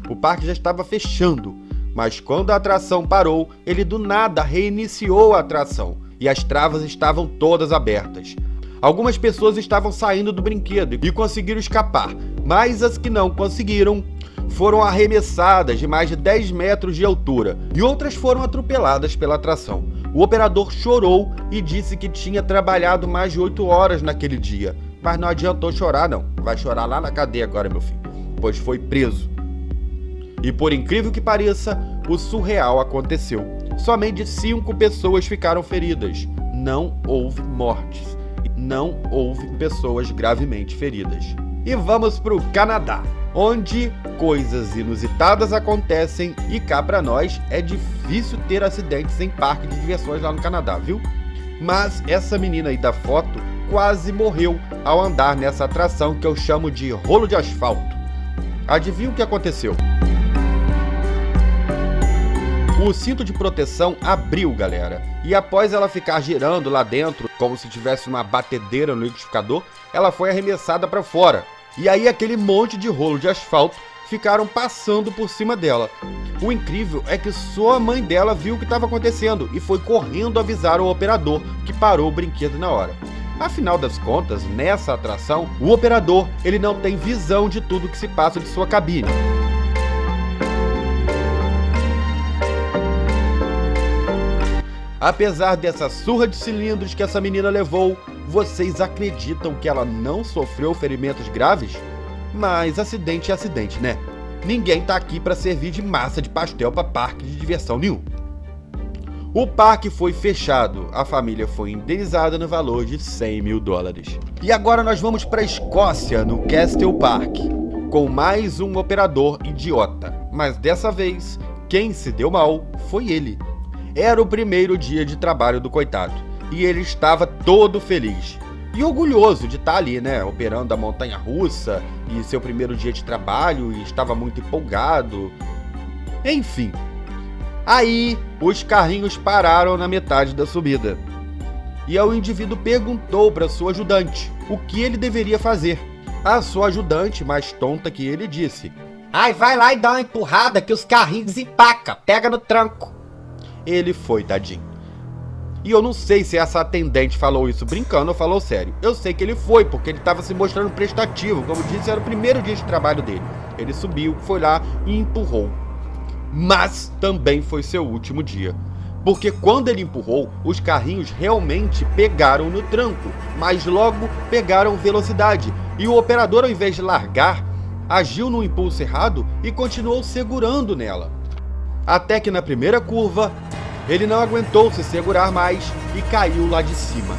O parque já estava fechando, mas quando a atração parou, ele do nada reiniciou a atração e as travas estavam todas abertas. Algumas pessoas estavam saindo do brinquedo e conseguiram escapar, mas as que não conseguiram foram arremessadas de mais de 10 metros de altura e outras foram atropeladas pela atração. O operador chorou e disse que tinha trabalhado mais de 8 horas naquele dia, mas não adiantou chorar não, vai chorar lá na cadeia agora, meu filho, pois foi preso. E por incrível que pareça, o surreal aconteceu. Somente 5 pessoas ficaram feridas, não houve mortes, não houve pessoas gravemente feridas. E vamos para o Canadá, onde coisas inusitadas acontecem e cá pra nós é difícil ter acidentes em parque de diversões lá no Canadá, viu? Mas essa menina aí da foto quase morreu ao andar nessa atração que eu chamo de rolo de asfalto. Adivinha o que aconteceu? O cinto de proteção abriu, galera, e após ela ficar girando lá dentro, como se tivesse uma batedeira no liquidificador, ela foi arremessada para fora. E aí aquele monte de rolo de asfalto ficaram passando por cima dela. O incrível é que só a mãe dela viu o que estava acontecendo e foi correndo avisar o operador, que parou o brinquedo na hora. Afinal das contas, nessa atração, o operador ele não tem visão de tudo que se passa de sua cabine. Apesar dessa surra de cilindros que essa menina levou, vocês acreditam que ela não sofreu ferimentos graves? Mas acidente é acidente, né? Ninguém tá aqui para servir de massa de pastel para parque de diversão nenhum. O parque foi fechado, a família foi indenizada no valor de $100 mil. E agora nós vamos para a Escócia, no Castle Park, com mais um operador idiota. Mas dessa vez, quem se deu mal foi ele. Era o primeiro dia de trabalho do coitado, e ele estava todo feliz e orgulhoso de estar ali, né, operando a montanha-russa, e seu primeiro dia de trabalho, e estava muito empolgado. Enfim, aí os carrinhos pararam na metade da subida, e o indivíduo perguntou para sua ajudante o que ele deveria fazer. A sua ajudante, mais tonta que ele, disse: "Ai, vai lá e dá uma empurrada que os carrinhos empacam, pega no tranco." Ele foi, tadinho. E eu não sei se essa atendente falou isso brincando ou falou sério. Eu sei que ele foi, porque ele estava se mostrando prestativo. Como disse, era o primeiro dia de trabalho dele. Ele subiu, foi lá e empurrou. Mas também foi seu último dia. Porque quando ele empurrou, os carrinhos realmente pegaram no tranco, mas logo pegaram velocidade. E o operador, ao invés de largar, agiu no impulso errado e continuou segurando nela. Até que na primeira curva, ele não aguentou se segurar mais e caiu lá de cima,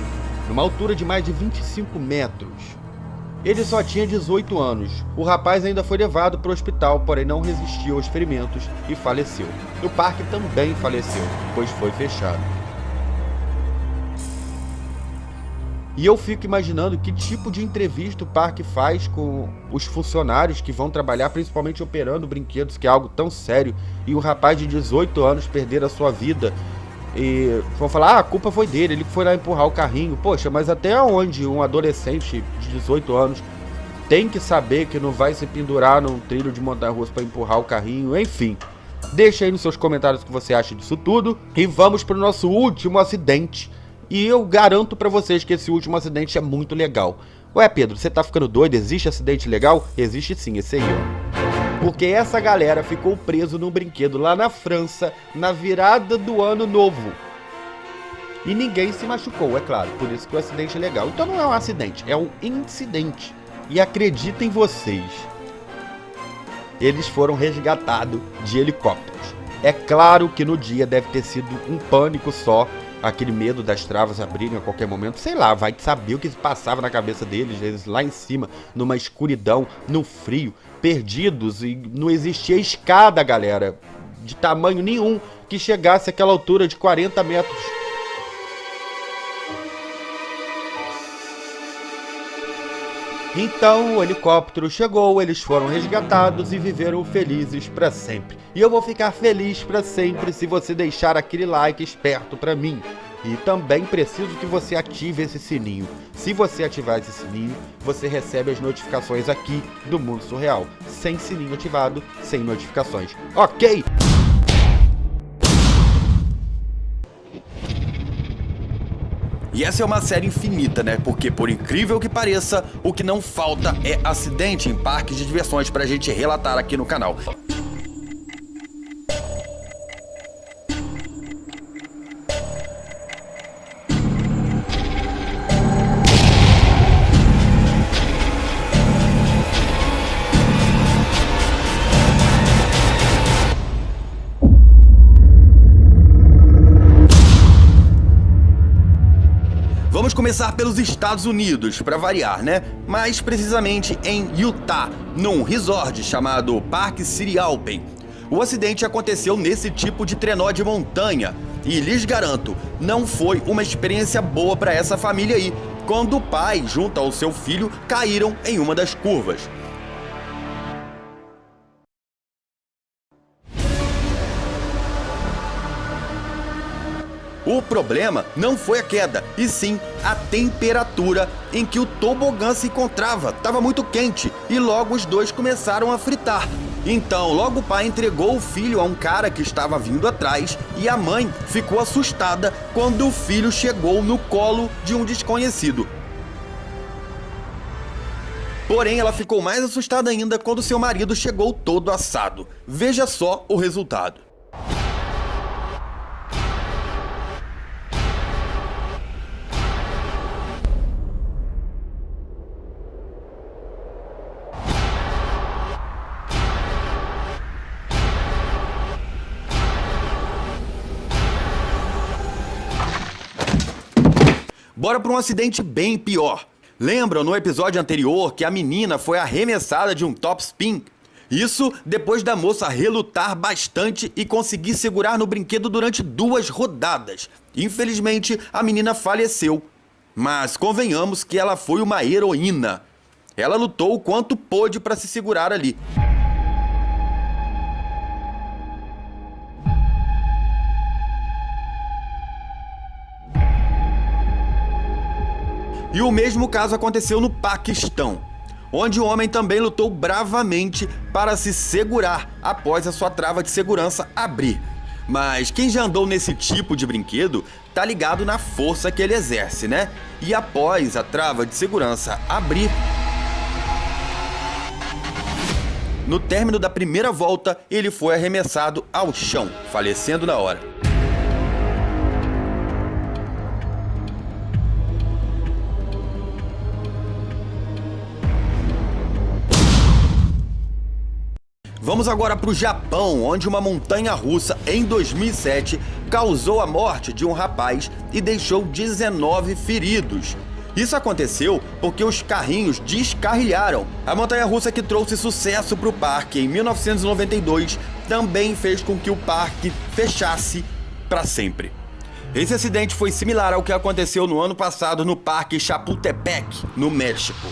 numa altura de mais de 25 metros. Ele só tinha 18 anos. O rapaz ainda foi levado para o hospital, porém não resistiu aos ferimentos e faleceu. O parque também faleceu, pois foi fechado. E eu fico imaginando que tipo de entrevista o parque faz com os funcionários que vão trabalhar, principalmente operando brinquedos, que é algo tão sério, e um rapaz de 18 anos perder a sua vida. E vão falar, a culpa foi dele, ele foi lá empurrar o carrinho. Poxa, mas até onde um adolescente de 18 anos tem que saber que não vai se pendurar num trilho de montanha-russa para empurrar o carrinho? Enfim, deixa aí nos seus comentários o que você acha disso tudo. E vamos para o nosso último acidente. E eu garanto pra vocês que esse último acidente é muito legal. Ué, Pedro, você tá ficando doido? Existe acidente legal? Existe sim, esse aí, ó. Porque essa galera ficou preso num brinquedo lá na França, na virada do ano novo. E ninguém se machucou, é claro, por isso que o acidente é legal. Então não é um acidente, é um incidente. E acreditem vocês, eles foram resgatados de helicópteros. É claro que no dia deve ter sido um pânico só, aquele medo das travas abrirem a qualquer momento, sei lá, vai saber o que se passava na cabeça deles, eles lá em cima, numa escuridão, no frio, perdidos, e não existia escada, galera, de tamanho nenhum, que chegasse àquela altura de 40 metros. Então o helicóptero chegou, eles foram resgatados e viveram felizes para sempre. E eu vou ficar feliz para sempre se você deixar aquele like esperto para mim. E também preciso que você ative esse sininho. Se você ativar esse sininho, você recebe as notificações aqui do Mundo Surreal. Sem sininho ativado, sem notificações. Ok? E essa é uma série infinita, né? Porque, por incrível que pareça, o que não falta é acidente em parques de diversões pra gente relatar aqui no canal. Vamos começar pelos Estados Unidos, para variar, né? Mais precisamente em Utah, num resort chamado Park City Alpine. O acidente aconteceu nesse tipo de trenó de montanha e lhes garanto, não foi uma experiência boa para essa família aí, quando o pai, junto ao seu filho, caíram em uma das curvas. O problema não foi a queda, e sim a temperatura em que o tobogã se encontrava. Estava muito quente e logo os dois começaram a fritar. Então, logo o pai entregou o filho a um cara que estava vindo atrás e a mãe ficou assustada quando o filho chegou no colo de um desconhecido. Porém, ela ficou mais assustada ainda quando seu marido chegou todo assado. Veja só o resultado. Bora para um acidente bem pior. Lembram no episódio anterior que a menina foi arremessada de um top spin? Isso depois da moça relutar bastante e conseguir segurar no brinquedo durante 2 rodadas. Infelizmente, a menina faleceu. Mas convenhamos que ela foi uma heroína. Ela lutou o quanto pôde para se segurar ali. E o mesmo caso aconteceu no Paquistão, onde o homem também lutou bravamente para se segurar após a sua trava de segurança abrir. Mas quem já andou nesse tipo de brinquedo tá ligado na força que ele exerce, né? E após a trava de segurança abrir, no término da primeira volta, ele foi arremessado ao chão, falecendo na hora. Vamos agora para o Japão, onde uma montanha-russa em 2007 causou a morte de um rapaz e deixou 19 feridos. Isso aconteceu porque os carrinhos descarrilharam. A montanha-russa que trouxe sucesso para o parque em 1992 também fez com que o parque fechasse para sempre. Esse acidente foi similar ao que aconteceu no ano passado no Parque Chapultepec, no México.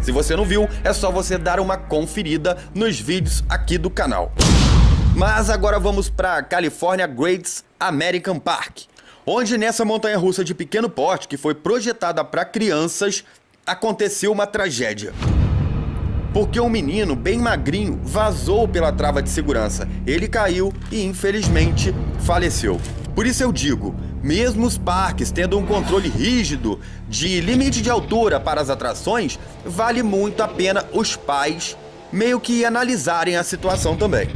Se você não viu, é só você dar uma conferida nos vídeos aqui do canal. Mas agora vamos para California Great American Park, onde nessa montanha-russa de pequeno porte, que foi projetada para crianças, aconteceu uma tragédia. Porque um menino bem magrinho vazou pela trava de segurança. Ele caiu e, infelizmente, faleceu. Por isso eu digo, mesmo os parques tendo um controle rígido de limite de altura para as atrações, vale muito a pena os pais meio que analisarem a situação também.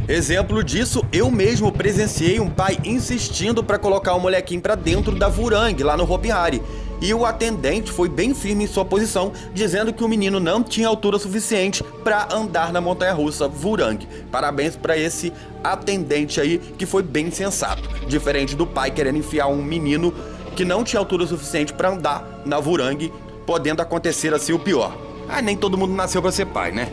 Exemplo disso, eu mesmo presenciei um pai insistindo para colocar o molequinho para dentro da Vurangue, lá no Hopi Hari. e o atendente foi bem firme em sua posição, dizendo que o menino não tinha altura suficiente para andar na montanha-russa Vurang. Parabéns para esse atendente aí, que foi bem sensato, diferente do pai querendo enfiar um menino que não tinha altura suficiente para andar na Vurang, podendo acontecer assim o pior. Nem todo mundo nasceu para ser pai, né?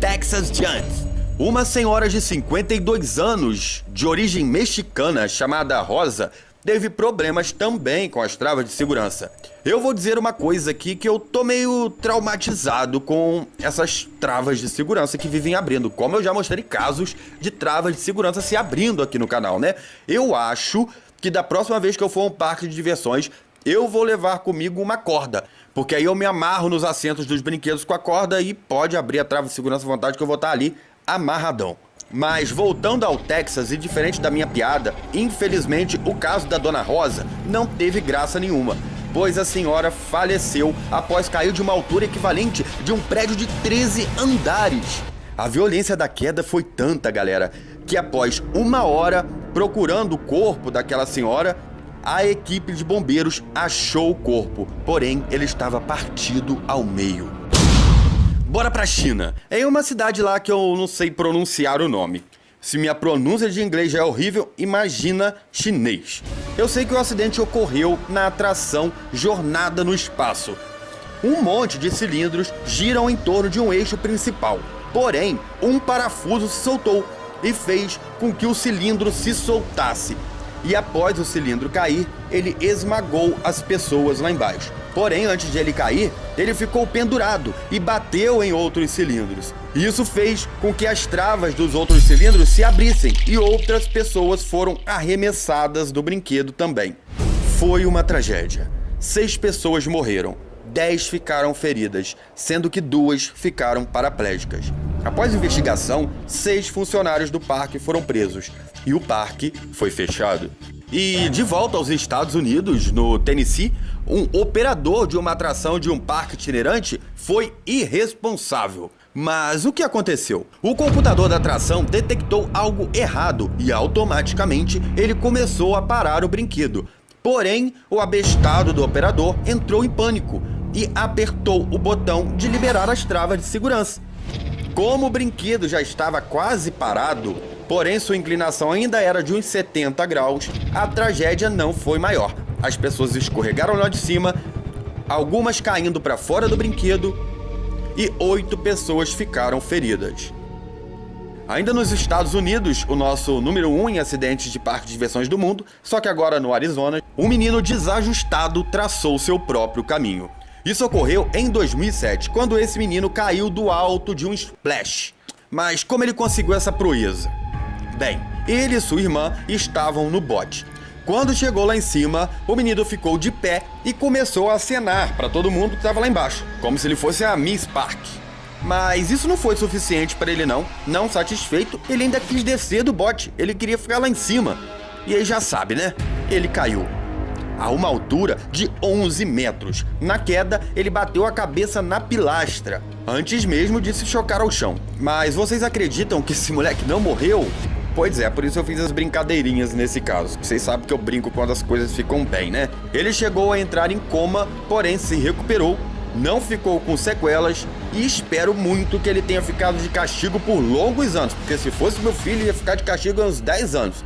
Texas Giants. Uma senhora de 52 anos, de origem mexicana, chamada Rosa, teve problemas também com as travas de segurança. Eu vou dizer uma coisa aqui, que eu tô meio traumatizado com essas travas de segurança que vivem abrindo, como eu já mostrei casos de travas de segurança se abrindo aqui no canal, né? Eu acho que da próxima vez que eu for a um parque de diversões, eu vou levar comigo uma corda, porque aí eu me amarro nos assentos dos brinquedos com a corda e pode abrir a trava de segurança à vontade, que eu vou estar ali amarradão. Mas voltando ao Texas, e diferente da minha piada, infelizmente o caso da Dona Rosa não teve graça nenhuma, pois a senhora faleceu após cair de uma altura equivalente de um prédio de 13 andares. A violência da queda foi tanta, galera, que após 1 hora procurando o corpo daquela senhora, a equipe de bombeiros achou o corpo, porém ele estava partido ao meio. Bora pra China. Em uma cidade lá que eu não sei pronunciar o nome. Se minha pronúncia de inglês já é horrível, imagina chinês. Eu sei que o acidente ocorreu na atração Jornada no Espaço. Um monte de cilindros giram em torno de um eixo principal. Porém, um parafuso se soltou e fez com que o cilindro se soltasse. E após o cilindro cair, ele esmagou as pessoas lá embaixo. Porém, antes de ele cair, ele ficou pendurado e bateu em outros cilindros. Isso fez com que as travas dos outros cilindros se abrissem e outras pessoas foram arremessadas do brinquedo também. Foi uma tragédia. 6 pessoas morreram, 10 ficaram feridas, sendo que 2 ficaram paraplégicas. Após investigação, 6 funcionários do parque foram presos e o parque foi fechado. E de volta aos Estados Unidos, no Tennessee, um operador de uma atração de um parque itinerante foi irresponsável. Mas o que aconteceu? O computador da atração detectou algo errado e automaticamente ele começou a parar o brinquedo. Porém, o abestado do operador entrou em pânico e apertou o botão de liberar as travas de segurança. Como o brinquedo já estava quase parado, porém sua inclinação ainda era de uns 70 graus, a tragédia não foi maior. As pessoas escorregaram lá de cima, algumas caindo para fora do brinquedo e 8 pessoas ficaram feridas. Ainda nos Estados Unidos, o nosso número 1 em acidentes de parques de diversões do mundo, só que agora no Arizona, um menino desajustado traçou seu próprio caminho. Isso ocorreu em 2007, quando esse menino caiu do alto de um splash. Mas como ele conseguiu essa proeza? Bem, ele e sua irmã estavam no bote. Quando chegou lá em cima, o menino ficou de pé e começou a acenar para todo mundo que estava lá embaixo, como se ele fosse a Miss Park. Mas isso não foi suficiente para ele não. Não satisfeito, ele ainda quis descer do bote, ele queria ficar lá em cima. E aí já sabe, né? Ele caiu a uma altura de 11 metros. Na queda, ele bateu a cabeça na pilastra, antes mesmo de se chocar ao chão. Mas vocês acreditam que esse moleque não morreu? Pois é, por isso eu fiz as brincadeirinhas nesse caso. Vocês sabem que eu brinco quando as coisas ficam bem, né? Ele chegou a entrar em coma, porém se recuperou, não ficou com sequelas e espero muito que ele tenha ficado de castigo por longos anos, porque se fosse meu filho ia ficar de castigo há uns 10 anos.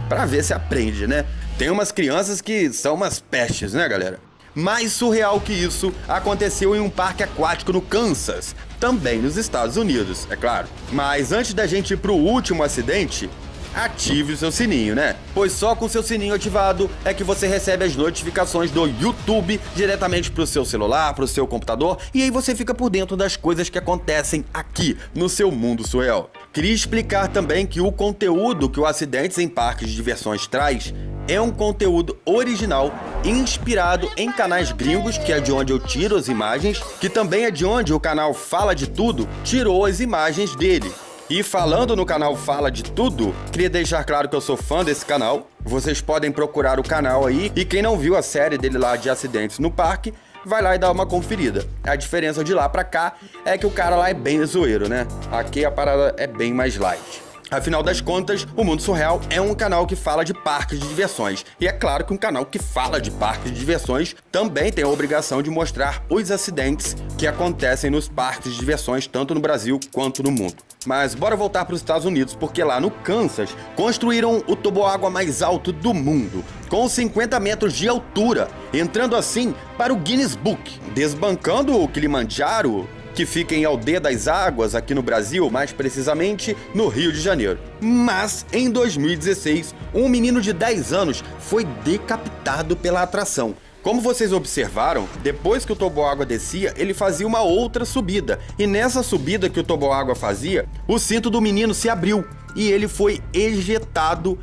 Pra ver se aprende, né? Tem umas crianças que são umas pestes, né, galera? Mais surreal que isso aconteceu em um parque aquático no Kansas, também nos Estados Unidos, é claro. Mas antes da gente ir pro último acidente, ative o seu sininho, né? Pois só com o seu sininho ativado é que você recebe as notificações do YouTube diretamente pro seu celular, pro seu computador, e aí você fica por dentro das coisas que acontecem aqui no seu mundo surreal. Queria explicar também que o conteúdo que o Acidentes em Parques de Diversões traz é um conteúdo original, inspirado em canais gringos, que é de onde eu tiro as imagens, que também é de onde o canal Fala de Tudo tirou as imagens dele. E falando no canal Fala de Tudo, queria deixar claro que eu sou fã desse canal. Vocês podem procurar o canal aí, e quem não viu a série dele lá de acidentes no parque, vai lá e dá uma conferida. A diferença de lá pra cá é que o cara lá é bem zoeiro, né? Aqui a parada é bem mais light. Afinal das contas, o Mundo Surreal é um canal que fala de parques de diversões. E é claro que um canal que fala de parques de diversões também tem a obrigação de mostrar os acidentes que acontecem nos parques de diversões, tanto no Brasil quanto no mundo. Mas bora voltar para os Estados Unidos, porque lá no Kansas construíram o toboágua mais alto do mundo, com 50 metros de altura, entrando assim para o Guinness Book, desbancando o Kilimanjaro, que fica em Aldeia das Águas, aqui no Brasil, mais precisamente no Rio de Janeiro. Mas, em 2016, um menino de 10 anos foi decapitado pela atração. Como vocês observaram, depois que o toboágua descia, ele fazia uma outra subida. E nessa subida que o toboágua fazia, o cinto do menino se abriu e ele foi ejetado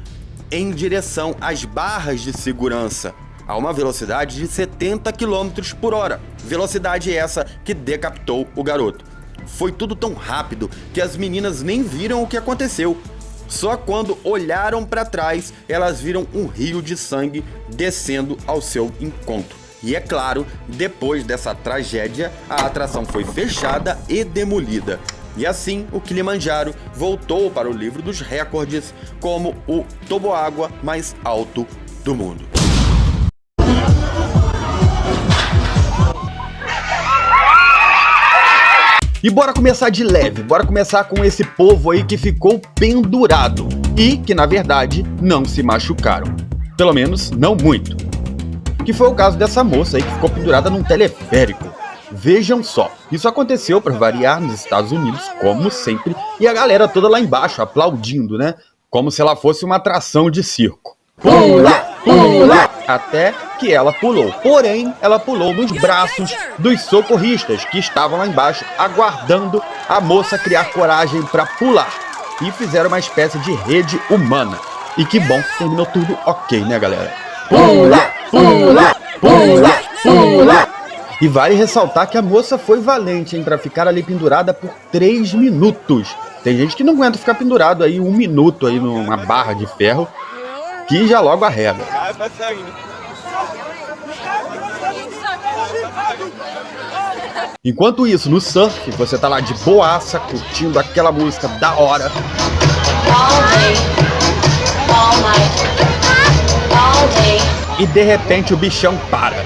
em direção às barras de segurança, a uma velocidade de 70 km por hora. Velocidade essa que decapitou o garoto. Foi tudo tão rápido que as meninas nem viram o que aconteceu. Só quando olharam para trás, elas viram um rio de sangue descendo ao seu encontro. E é claro, depois dessa tragédia, a atração foi fechada e demolida. E assim, o Kilimanjaro voltou para o livro dos recordes como o toboágua mais alto do mundo. E bora começar de leve, bora começar com esse povo aí que ficou pendurado e que, na verdade, não se machucaram. Pelo menos, não muito. Que foi o caso dessa moça aí que ficou pendurada num teleférico. Vejam só, isso aconteceu, para variar, nos Estados Unidos, como sempre, e a galera toda lá embaixo aplaudindo, né? Como se ela fosse uma atração de circo. Pula! Pula! Até que ela pulou. Porém, ela pulou nos braços dos socorristas que estavam lá embaixo aguardando a moça criar coragem para pular. E fizeram uma espécie de rede humana. E que bom, terminou tudo ok, né, galera? Pula! Pula! Pula! Pula! E vale ressaltar que a moça foi valente, hein, para ficar ali pendurada por 3 minutos. Tem gente que não aguenta ficar pendurado aí 1 minuto aí numa barra de ferro, que já logo arrega. Enquanto isso, no surf, você tá lá de boaça, curtindo aquela música da hora. E de repente o bichão para.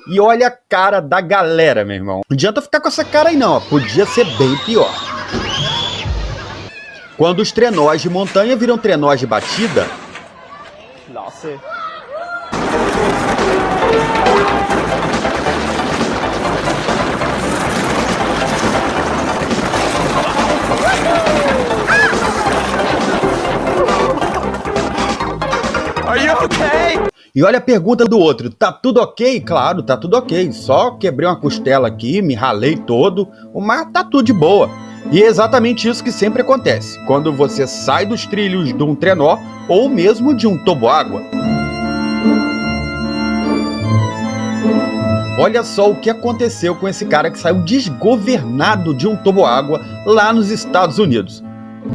E olha a cara da galera, meu irmão. Não adianta ficar com essa cara aí não, ó. Podia ser bem pior. Quando os trenós de montanha viram trenós de batida... Nossa. Are you okay? E olha a pergunta do outro, tá tudo ok? Claro, tá tudo ok, só quebrei uma costela aqui, me ralei todo, mas tá tudo de boa. E é exatamente isso que sempre acontece, quando você sai dos trilhos de um trenó ou mesmo de um toboágua. Olha só o que aconteceu com esse cara que saiu desgovernado de um toboágua lá nos Estados Unidos.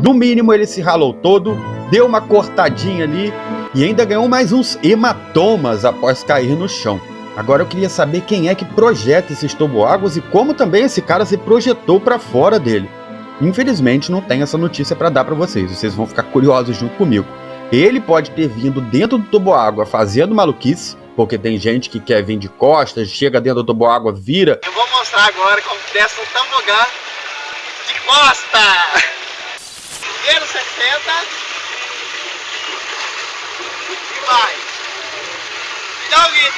No mínimo ele se ralou todo, deu uma cortadinha ali e ainda ganhou mais uns hematomas após cair no chão. Agora eu queria saber quem é que projeta esses toboáguas e como também esse cara se projetou para fora dele. Infelizmente não tem essa notícia para dar para vocês, vocês vão ficar curiosos junto comigo. Ele pode ter vindo dentro do toboágua fazendo maluquice, porque tem gente que quer vir de costas, chega dentro do toboágua, vira. Eu vou mostrar agora como desce um tobogã de costa. Primeiro 60 e vai. E dá um grito.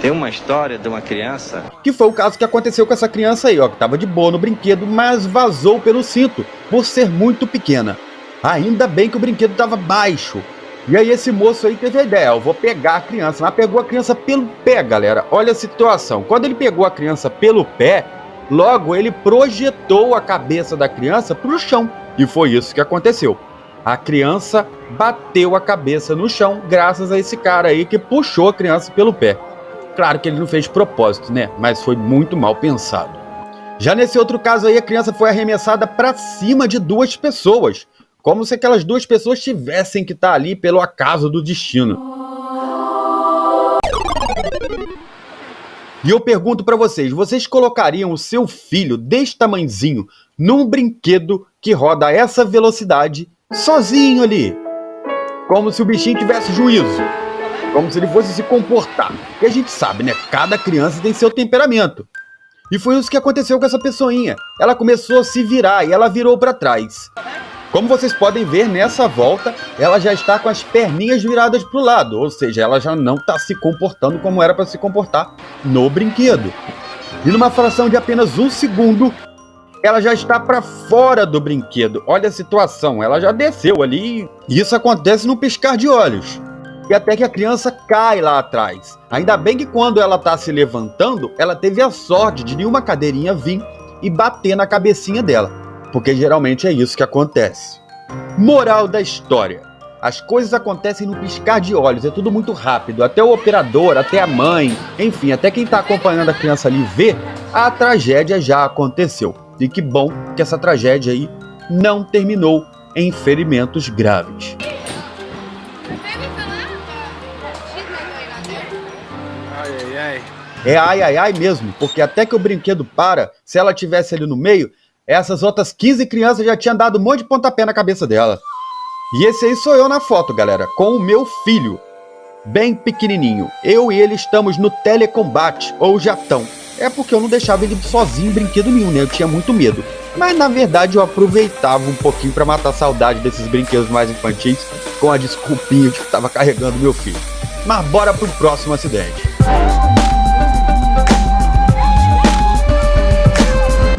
Tem uma história de uma criança... Que foi o caso que aconteceu com essa criança aí, ó, que tava de boa no brinquedo, mas vazou pelo cinto, por ser muito pequena. Ainda bem que o brinquedo tava baixo. E aí esse moço aí teve a ideia, eu vou pegar a criança, mas pegou a criança pelo pé, galera. Olha a situação, quando ele pegou a criança pelo pé, logo ele projetou a cabeça da criança pro chão. E foi isso que aconteceu. A criança bateu a cabeça no chão, graças a esse cara aí que puxou a criança pelo pé. Claro que ele não fez de propósito, né? Mas foi muito mal pensado. Já nesse outro caso aí, a criança foi arremessada para cima de 2 pessoas, Como se aquelas duas pessoas tivessem que estar ali pelo acaso do destino. E eu pergunto pra vocês, vocês colocariam o seu filho desse tamanzinho num brinquedo que roda a essa velocidade, sozinho ali? Como se o bichinho tivesse juízo. Como se ele fosse se comportar. E a gente sabe, né? Cada criança tem seu temperamento. E foi isso que aconteceu com essa pessoinha. Ela começou a se virar e ela virou pra trás. Como vocês podem ver, nessa volta, ela já está com as perninhas viradas pro lado. Ou seja, ela já não está se comportando como era para se comportar no brinquedo. E numa fração de apenas 1 segundo, ela já está para fora do brinquedo. Olha a situação, ela já desceu ali. E isso acontece num piscar de olhos. E até que a criança cai lá atrás. Ainda bem que quando ela está se levantando, ela teve a sorte de nenhuma cadeirinha vir e bater na cabecinha dela. Porque geralmente é isso que acontece. Moral da história. As coisas acontecem no piscar de olhos, é tudo muito rápido. Até o operador, até a mãe, enfim, até quem está acompanhando a criança ali vê, a tragédia já aconteceu. E que bom que essa tragédia aí não terminou em ferimentos graves. É ai mesmo, porque até que o brinquedo para, se ela tivesse ali no meio, essas outras 15 crianças já tinham dado um monte de pontapé na cabeça dela. E esse aí sou eu na foto, galera, com o meu filho, bem pequenininho. Eu e ele estamos no telecombate, ou jatão. É porque eu não deixava ele sozinho em brinquedo nenhum, né? Eu tinha muito medo. Mas na verdade eu aproveitava um pouquinho para matar a saudade desses brinquedos mais infantis, com a desculpinha de que estava carregando meu filho. Mas bora pro próximo acidente.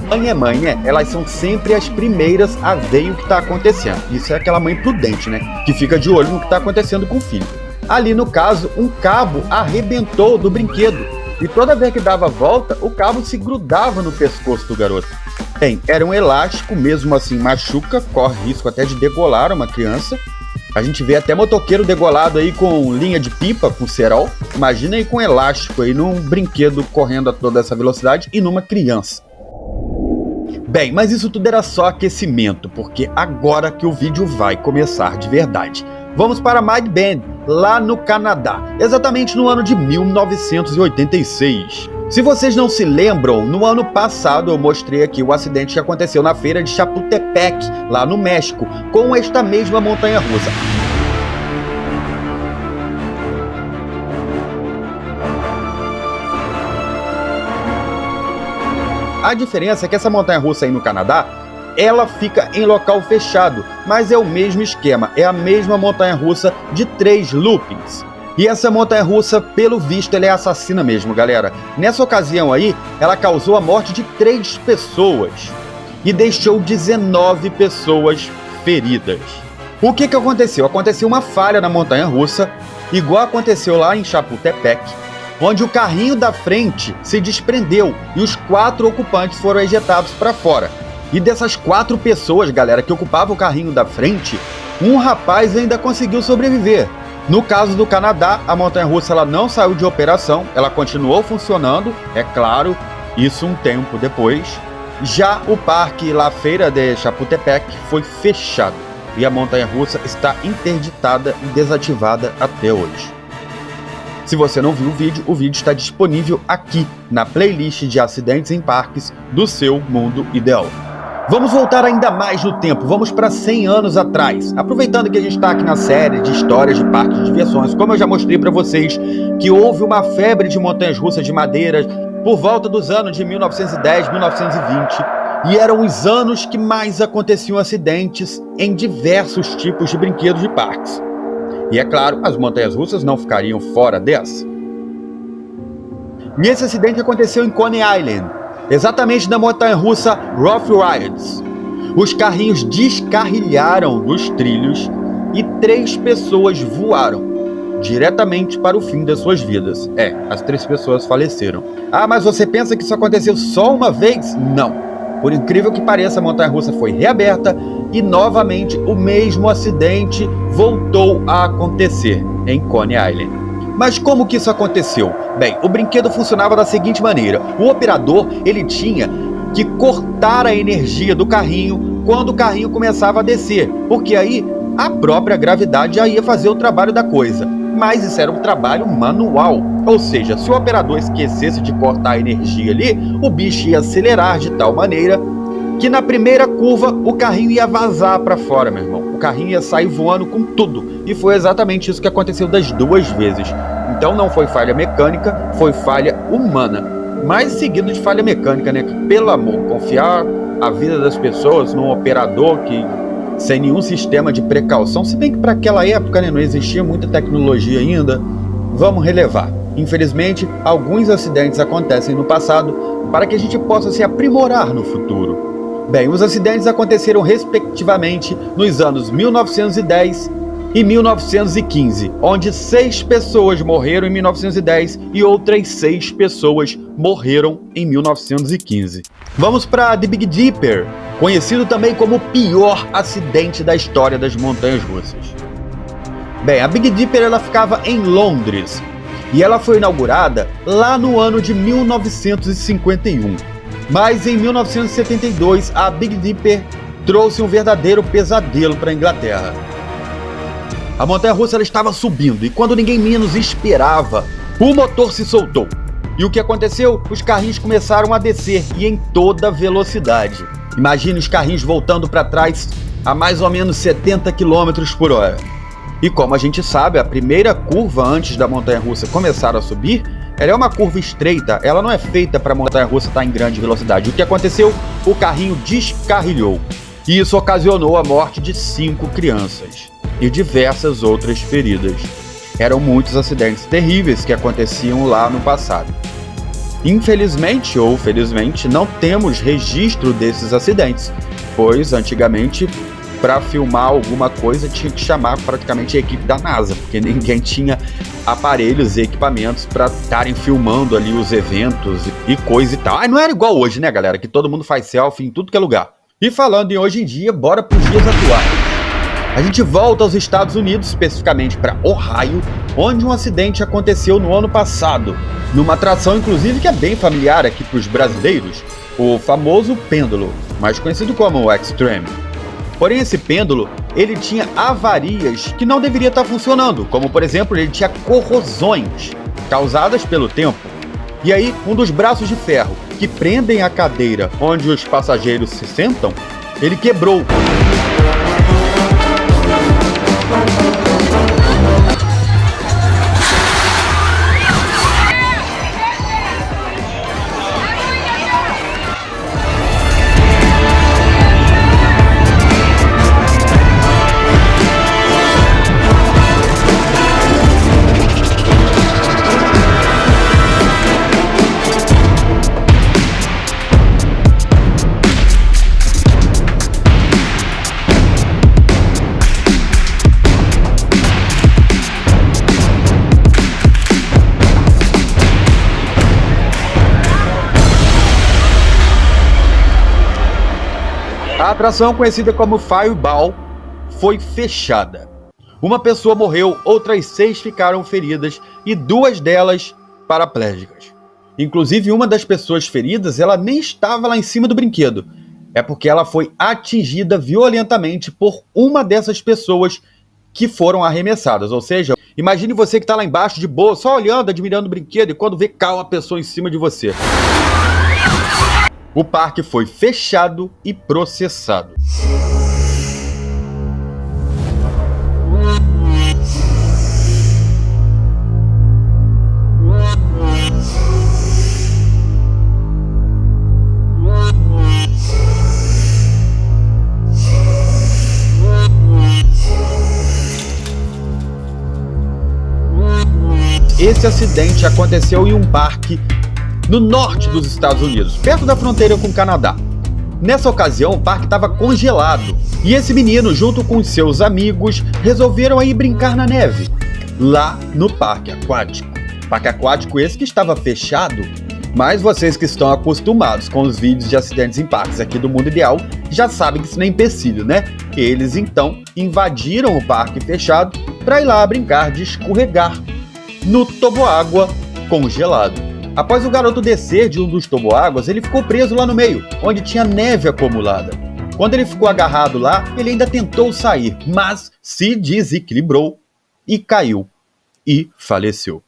Mãe é mãe, né? Elas são sempre as primeiras a ver o que está acontecendo. Isso é aquela mãe prudente, né? Que fica de olho no que está acontecendo com o filho. Ali no caso, um cabo arrebentou do brinquedo. E toda vez que dava a volta, o cabo se grudava no pescoço do garoto. Bem, era um elástico, mesmo assim machuca, corre risco até de degolar uma criança. A gente vê até motoqueiro degolado aí com linha de pipa, com cerol. Imagina aí com elástico aí num brinquedo correndo a toda essa velocidade e numa criança. Bem, mas isso tudo era só aquecimento, porque agora que o vídeo vai começar de verdade. Vamos para Mad Bend, lá no Canadá, exatamente no ano de 1986. Se vocês não se lembram, no ano passado eu mostrei aqui o acidente que aconteceu na feira de Chapultepec, lá no México, com esta mesma montanha-russa. A diferença é que essa montanha-russa aí no Canadá, ela fica em local fechado, mas é o mesmo esquema, é a mesma montanha-russa de 3 loopings. E essa montanha-russa, pelo visto, ela é assassina mesmo, galera. Nessa ocasião aí, ela causou a morte de 3 pessoas e deixou 19 pessoas feridas. O que aconteceu? Aconteceu uma falha na montanha-russa, igual aconteceu lá em Chapultepec, onde o carrinho da frente se desprendeu e os 4 ocupantes foram ejetados para fora. E dessas 4 pessoas, galera, que ocupavam o carrinho da frente, um rapaz ainda conseguiu sobreviver. No caso do Canadá, a montanha-russa ela não saiu de operação, ela continuou funcionando, é claro, isso um tempo depois. Já o parque La Feira de Chapultepec foi fechado e a montanha-russa está interditada e desativada até hoje. Se você não viu o vídeo está disponível aqui na playlist de acidentes em parques do seu mundo ideal. Vamos voltar ainda mais no tempo, vamos para 100 anos atrás. Aproveitando que a gente está aqui na série de histórias de parques de diversões, como eu já mostrei para vocês, que houve uma febre de montanhas-russas de madeira por volta dos anos de 1910, 1920, e eram os anos que mais aconteciam acidentes em diversos tipos de brinquedos de parques. E é claro, as montanhas-russas não ficariam fora dessa. E esse acidente aconteceu em Coney Island, exatamente na montanha-russa Rough Riders. Os carrinhos descarrilharam dos trilhos e 3 pessoas voaram diretamente para o fim das suas vidas. As 3 pessoas faleceram. Ah, mas você pensa que isso aconteceu só uma vez? Não. Por incrível que pareça, a montanha-russa foi reaberta e novamente o mesmo acidente voltou a acontecer em Coney Island. Mas como que isso aconteceu? Bem, o brinquedo funcionava da seguinte maneira: o operador ele tinha que cortar a energia do carrinho quando o carrinho começava a descer, porque aí a própria gravidade já ia fazer o trabalho da coisa. Mas isso era um trabalho manual, ou seja, se o operador esquecesse de cortar a energia ali, o bicho ia acelerar de tal maneira que na primeira curva o carrinho ia vazar para fora, meu irmão. O carrinho ia sair voando com tudo, e foi exatamente isso que aconteceu das duas vezes. Então não foi falha mecânica, foi falha humana, mas seguido de falha mecânica, né? Que, pelo amor, confiar a vida das pessoas num operador que sem nenhum sistema de precaução, se bem que para aquela época, né, não existia muita tecnologia ainda, vamos relevar. Infelizmente, alguns acidentes acontecem no passado para que a gente possa se aprimorar no futuro. Bem, os acidentes aconteceram respectivamente nos anos 1910 e 1915, onde 6 pessoas morreram em 1910 e outras 6 pessoas morreram em 1915. Vamos para The Big Dipper, conhecido também como o pior acidente da história das montanhas russas. Bem, a Big Dipper ela ficava em Londres e ela foi inaugurada lá no ano de 1951. Mas em 1972 a Big Dipper trouxe um verdadeiro pesadelo para a Inglaterra. A montanha-russa ela estava subindo e quando ninguém menos esperava, o motor se soltou. E o que aconteceu? Os carrinhos começaram a descer e em toda velocidade. Imagine os carrinhos voltando para trás a mais ou menos 70 km por hora. E como a gente sabe, a primeira curva antes da montanha-russa começar a subir, ela é uma curva estreita, ela não é feita para a montanha-russa estar em grande velocidade. O que aconteceu? O carrinho descarrilhou. E isso ocasionou a morte de 5 crianças e diversas outras feridas. Eram muitos acidentes terríveis que aconteciam lá no passado. Infelizmente ou felizmente, não temos registro desses acidentes, pois antigamente, para filmar alguma coisa, tinha que chamar praticamente a equipe da NASA, porque ninguém tinha aparelhos e equipamentos para estarem filmando ali os eventos e coisa e tal. Não era igual hoje, né, galera, que todo mundo faz selfie em tudo que é lugar. E falando em hoje em dia, bora para os dias atuais. A gente volta aos Estados Unidos, especificamente para Ohio, onde um acidente aconteceu no ano passado, numa atração inclusive que é bem familiar aqui para os brasileiros, o famoso pêndulo, mais conhecido como o Extreme. Porém, esse pêndulo, ele tinha avarias que não deveria estar funcionando, como por exemplo, ele tinha corrosões causadas pelo tempo. E aí, um dos braços de ferro que prendem a cadeira onde os passageiros se sentam, ele quebrou. A atração, conhecida como Fireball, foi fechada. Uma pessoa morreu, outras 6 ficaram feridas e 2 delas paraplégicas. Inclusive, uma das pessoas feridas, ela nem estava lá em cima do brinquedo. É porque ela foi atingida violentamente por uma dessas pessoas que foram arremessadas. Ou seja, imagine você que está lá embaixo de boa, só olhando, admirando o brinquedo e quando vê, cai uma pessoa em cima de você. O parque foi fechado e processado. Esse acidente aconteceu em um parque no norte dos Estados Unidos, perto da fronteira com o Canadá. Nessa ocasião, o parque estava congelado e esse menino, junto com seus amigos, resolveram ir brincar na neve, lá no parque aquático. Parque aquático esse que estava fechado, mas vocês que estão acostumados com os vídeos de acidentes em parques aqui do Mundo Ideal, já sabem que isso não é empecilho, né? Eles então invadiram o parque fechado para ir lá brincar de escorregar no toboágua congelado. Após o garoto descer de um dos toboáguas, ele ficou preso lá no meio, onde tinha neve acumulada. Quando ele ficou agarrado lá, ele ainda tentou sair, mas se desequilibrou e caiu e faleceu.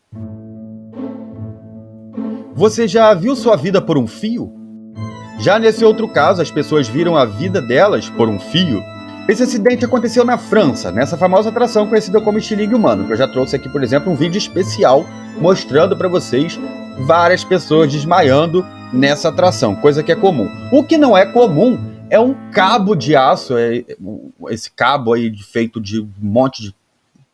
Você já viu sua vida por um fio? Já nesse outro caso, as pessoas viram a vida delas por um fio. Esse acidente aconteceu na França, nessa famosa atração conhecida como estilingue humano, que eu já trouxe aqui, por exemplo, um vídeo especial mostrando para vocês várias pessoas desmaiando nessa atração, coisa que é comum. O que não é comum é um cabo de aço, esse cabo aí feito de um monte de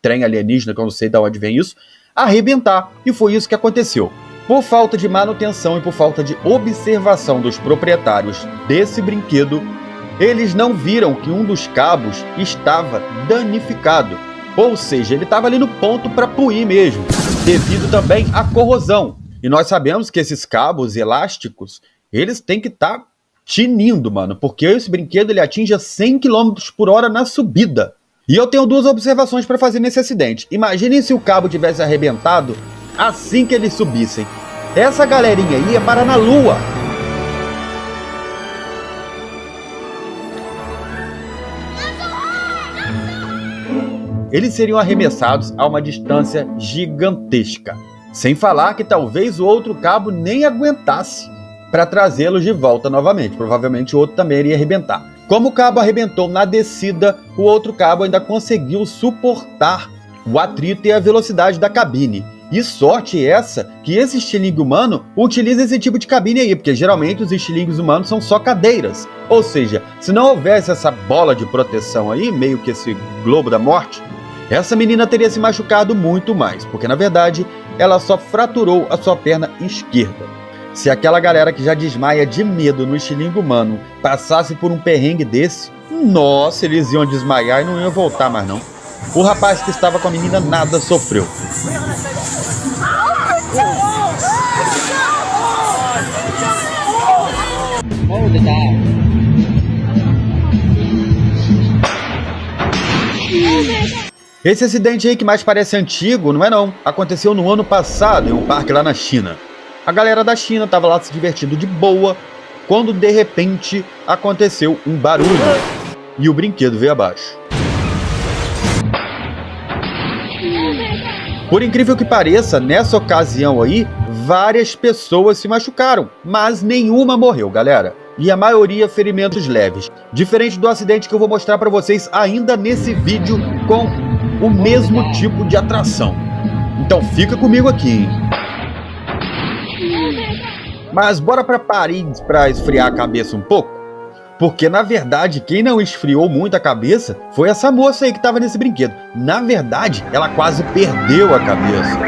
trem alienígena, que eu não sei de onde vem isso, arrebentar. E foi isso que aconteceu. Por falta de manutenção e por falta de observação dos proprietários desse brinquedo, eles não viram que um dos cabos estava danificado. Ou seja, ele estava ali no ponto para puir mesmo, devido também à corrosão. E nós sabemos que esses cabos elásticos, eles têm que estar tinindo, mano, porque esse brinquedo ele atinge a 100 km por hora na subida. E eu tenho duas observações para fazer nesse acidente. Imaginem se o cabo tivesse arrebentado assim que eles subissem. Essa galerinha aí ia parar na Lua. Eles seriam arremessados a uma distância gigantesca. Sem falar que talvez o outro cabo nem aguentasse para trazê-los de volta novamente. Provavelmente o outro também iria arrebentar. Como o cabo arrebentou na descida, o outro cabo ainda conseguiu suportar o atrito e a velocidade da cabine. E sorte essa que esse estilingue humano utiliza esse tipo de cabine aí, porque geralmente os estilingues humanos são só cadeiras. Ou seja, se não houvesse essa bola de proteção aí, meio que esse globo da morte, essa menina teria se machucado muito mais, porque na verdade ela só fraturou a sua perna esquerda. Se aquela galera que já desmaia de medo no estilingue humano passasse por um perrengue desse, nossa, eles iam desmaiar e não iam voltar mais não. O rapaz que estava com a menina nada sofreu. Esse acidente aí que mais parece antigo, não é não. Aconteceu no ano passado em um parque lá na China. A galera da China estava lá se divertindo de boa, quando de repente aconteceu um barulho e o brinquedo veio abaixo. Por incrível que pareça, nessa ocasião aí, várias pessoas se machucaram, mas nenhuma morreu, galera. E a maioria ferimentos leves. Diferente do acidente que eu vou mostrar para vocês ainda nesse vídeo com o mesmo tipo de atração. Então fica comigo aqui, hein? Mas bora para Paris para esfriar a cabeça um pouco? Porque na verdade quem não esfriou muito a cabeça foi essa moça aí que estava nesse brinquedo. Na verdade, ela quase perdeu a cabeça.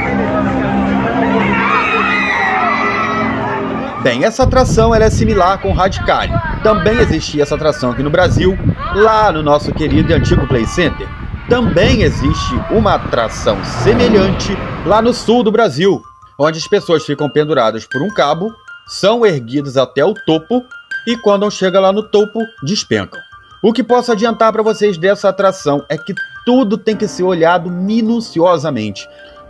Bem, essa atração ela é similar com o Radicale. Também existia essa atração aqui no Brasil, lá no nosso querido e antigo Play Center. Também existe uma atração semelhante lá no sul do Brasil, onde as pessoas ficam penduradas por um cabo, são erguidas até o topo e quando chega lá no topo, despencam. O que posso adiantar para vocês dessa atração é que tudo tem que ser olhado minuciosamente.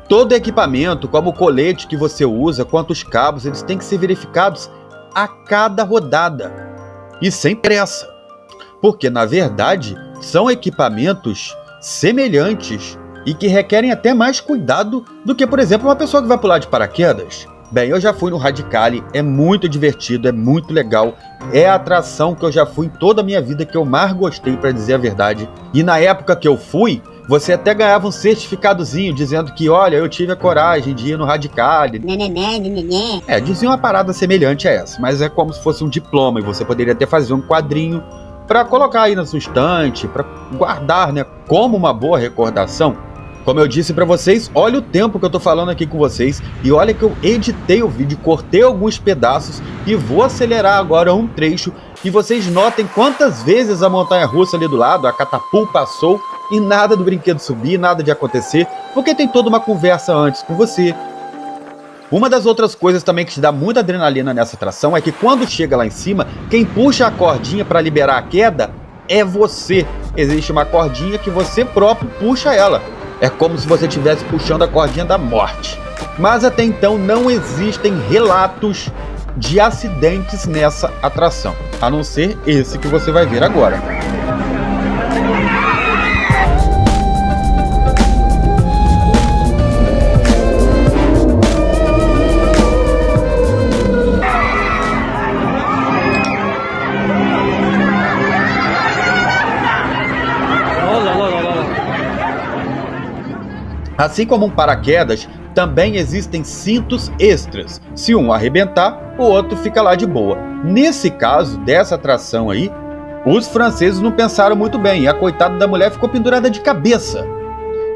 Todo equipamento, como o colete que você usa, quanto os cabos, eles têm que ser verificados a cada rodada e sem pressa. Porque, na verdade, são equipamentos semelhantes e que requerem até mais cuidado do que, por exemplo, uma pessoa que vai pular de paraquedas. Bem, eu já fui no Radicale, é muito divertido, é muito legal. É a atração que eu já fui em toda a minha vida que eu mais gostei, para dizer a verdade. E na época que eu fui, você até ganhava um certificadozinho dizendo que, olha, eu tive a coragem de ir no Radicale. Dizia uma parada semelhante a essa, mas é como se fosse um diploma e você poderia até fazer um quadrinho para colocar aí na sua estante, para guardar, né, como uma boa recordação. Como eu disse para vocês, olha o tempo que eu tô falando aqui com vocês e olha que eu editei o vídeo, cortei alguns pedaços e vou acelerar agora um trecho e vocês notem quantas vezes a montanha-russa ali do lado, a catapulta passou e nada do brinquedo subir, nada de acontecer, porque tem toda uma conversa antes com você. Uma das outras coisas também que te dá muita adrenalina nessa atração é que quando chega lá em cima, quem puxa a cordinha para liberar a queda é você. Existe uma cordinha que você próprio puxa ela. É como se você estivesse puxando a cordinha da morte. Mas até então não existem relatos de acidentes nessa atração, a não ser esse que você vai ver agora. Assim como um paraquedas, também existem cintos extras. Se um arrebentar, o outro fica lá de boa. Nesse caso, dessa atração aí, os franceses não pensaram muito bem e a coitada da mulher ficou pendurada de cabeça.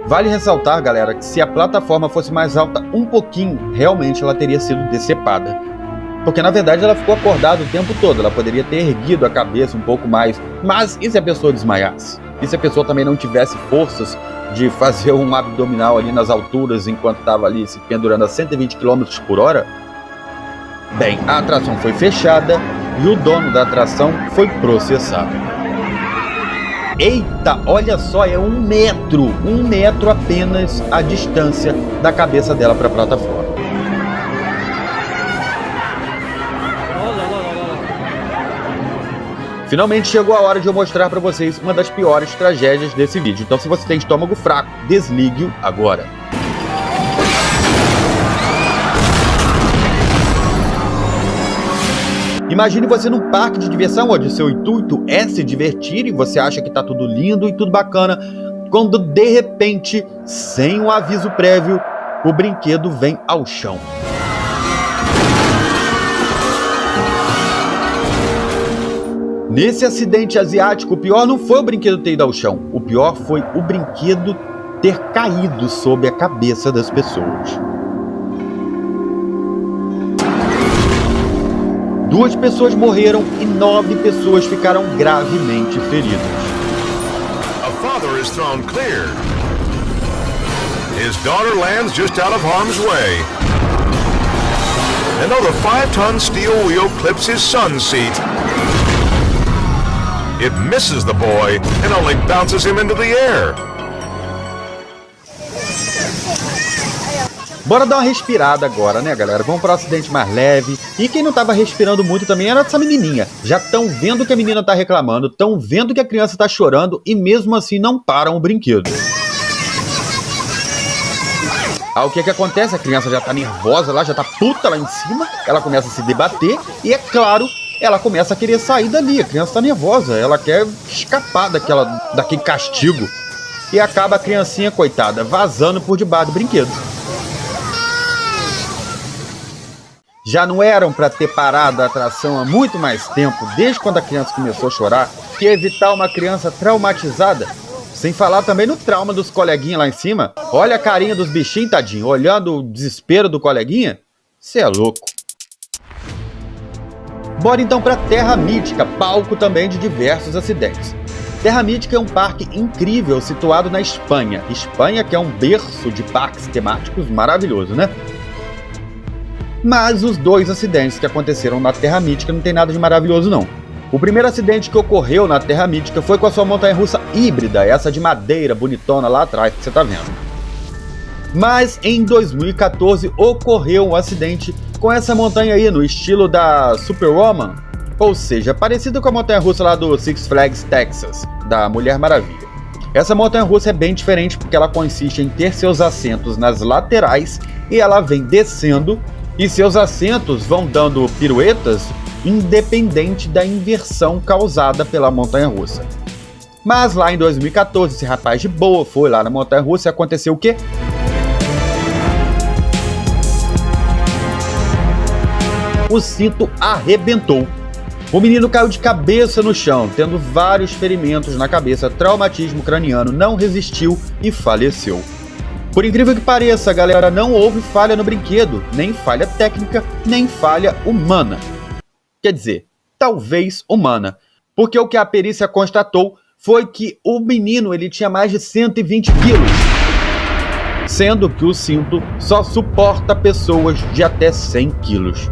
Vale ressaltar, galera, que se a plataforma fosse mais alta um pouquinho, realmente ela teria sido decepada. Porque na verdade ela ficou acordada o tempo todo, ela poderia ter erguido a cabeça um pouco mais. Mas e se a pessoa desmaiasse? E se a pessoa também não tivesse forças de fazer um abdominal ali nas alturas enquanto estava ali se pendurando a 120 km por hora? Bem, a atração foi fechada e o dono da atração foi processado. Eita, olha só, é 1 metro apenas a distância da cabeça dela para a plataforma. Finalmente chegou a hora de eu mostrar para vocês uma das piores tragédias desse vídeo. Então, se você tem estômago fraco, desligue-o agora. Imagine você num parque de diversão onde o seu intuito é se divertir e você acha que tá tudo lindo e tudo bacana, quando de repente, sem um aviso prévio, o brinquedo vem ao chão. Nesse acidente asiático, o pior não foi o brinquedo ter ido ao chão. O pior foi o brinquedo ter caído sobre a cabeça das pessoas. 2 pessoas morreram e 9 pessoas ficaram gravemente feridas. A father is thrown clear. His daughter lands just out of harm's way. And though the 5-ton steel wheel clips his son's seat, it misses the boy and only bounces him into the air. Bora dar uma respirada agora, né, galera? Vamos para um acidente mais leve. E quem não tava respirando muito também era essa menininha. Já estão vendo que a menina tá reclamando, estão vendo que a criança tá chorando e mesmo assim não param o brinquedo. O que acontece? A criança já tá nervosa lá, já tá puta lá em cima. Ela começa a se debater e, é claro, ela começa a querer sair dali. A criança tá nervosa, ela quer escapar daquele castigo. E acaba a criancinha, coitada, vazando por debaixo do brinquedo. Já não eram para ter parado a atração há muito mais tempo, desde quando a criança começou a chorar, que evitar uma criança traumatizada? Sem falar também no trauma dos coleguinhas lá em cima. Olha a carinha dos bichinhos, tadinho, olhando o desespero do coleguinha. Cê é louco. Bora então para Terra Mítica, palco também de diversos acidentes. Terra Mítica é um parque incrível situado na Espanha. Espanha que é um berço de parques temáticos maravilhoso, né? Mas os 2 acidentes que aconteceram na Terra Mítica não tem nada de maravilhoso não. O primeiro acidente que ocorreu na Terra Mítica foi com a sua montanha-russa híbrida, essa de madeira bonitona lá atrás que você tá vendo. Mas em 2014 ocorreu um acidente com essa montanha aí no estilo da Superwoman, ou seja, parecido com a montanha-russa lá do Six Flags Texas, da Mulher Maravilha. Essa montanha-russa é bem diferente porque ela consiste em ter seus assentos nas laterais e ela vem descendo e seus assentos vão dando piruetas independente da inversão causada pela montanha-russa. Mas lá em 2014, esse rapaz de boa foi lá na montanha-russa e aconteceu o quê? O cinto arrebentou. O menino caiu de cabeça no chão, tendo vários ferimentos na cabeça, traumatismo craniano, não resistiu e faleceu. Por incrível que pareça, galera, não houve falha no brinquedo, nem falha técnica, nem falha humana. Quer dizer, talvez humana, porque o que a perícia constatou foi que o menino ele tinha mais de 120 quilos, sendo que o cinto só suporta pessoas de até 100 quilos.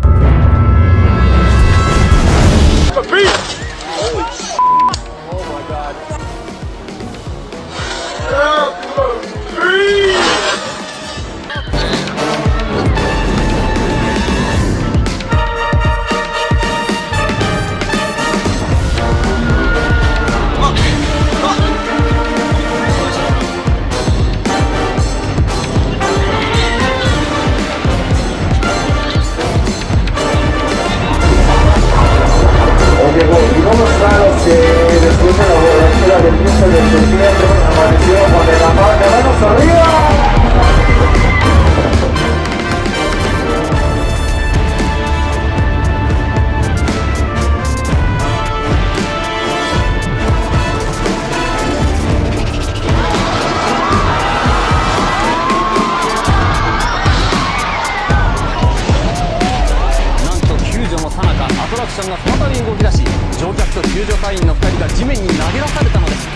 員の2人が地面に投げ出されたのです。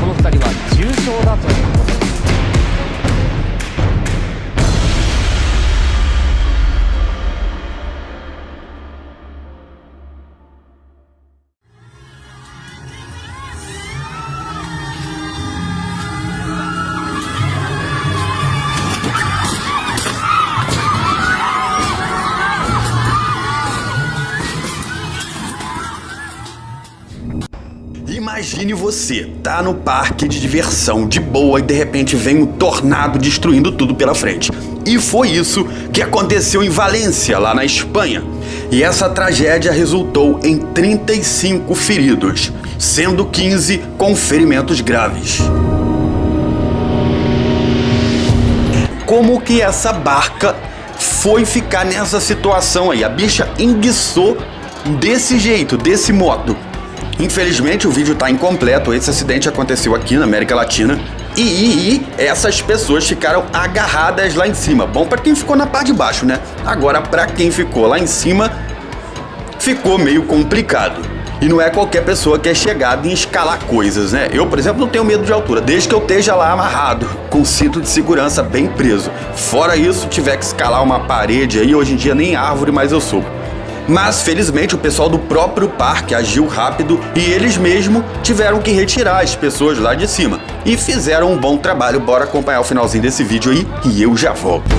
この2人は重傷だということです。Imagine você, tá no parque de diversão, de boa, e de repente vem um tornado destruindo tudo pela frente. E foi isso que aconteceu em Valência, lá na Espanha. E essa tragédia resultou em 35 feridos, sendo 15 com ferimentos graves. Como que essa barca foi ficar nessa situação aí? A bicha enguiçou desse jeito, desse modo. Infelizmente o vídeo tá incompleto, esse acidente aconteceu aqui na América Latina e essas pessoas ficaram agarradas lá em cima. Bom pra quem ficou na parte de baixo, né? Agora pra quem ficou lá em cima, ficou meio complicado. E não é qualquer pessoa que é chegada em escalar coisas, né? Eu, por exemplo, não tenho medo de altura, desde que eu esteja lá amarrado, com cinto de segurança bem preso. Fora isso, tiver que escalar uma parede aí, hoje em dia nem árvore mais eu subo. Mas, felizmente, o pessoal do próprio parque agiu rápido e eles mesmos tiveram que retirar as pessoas lá de cima. E fizeram um bom trabalho. Bora acompanhar o finalzinho desse vídeo aí e eu já volto.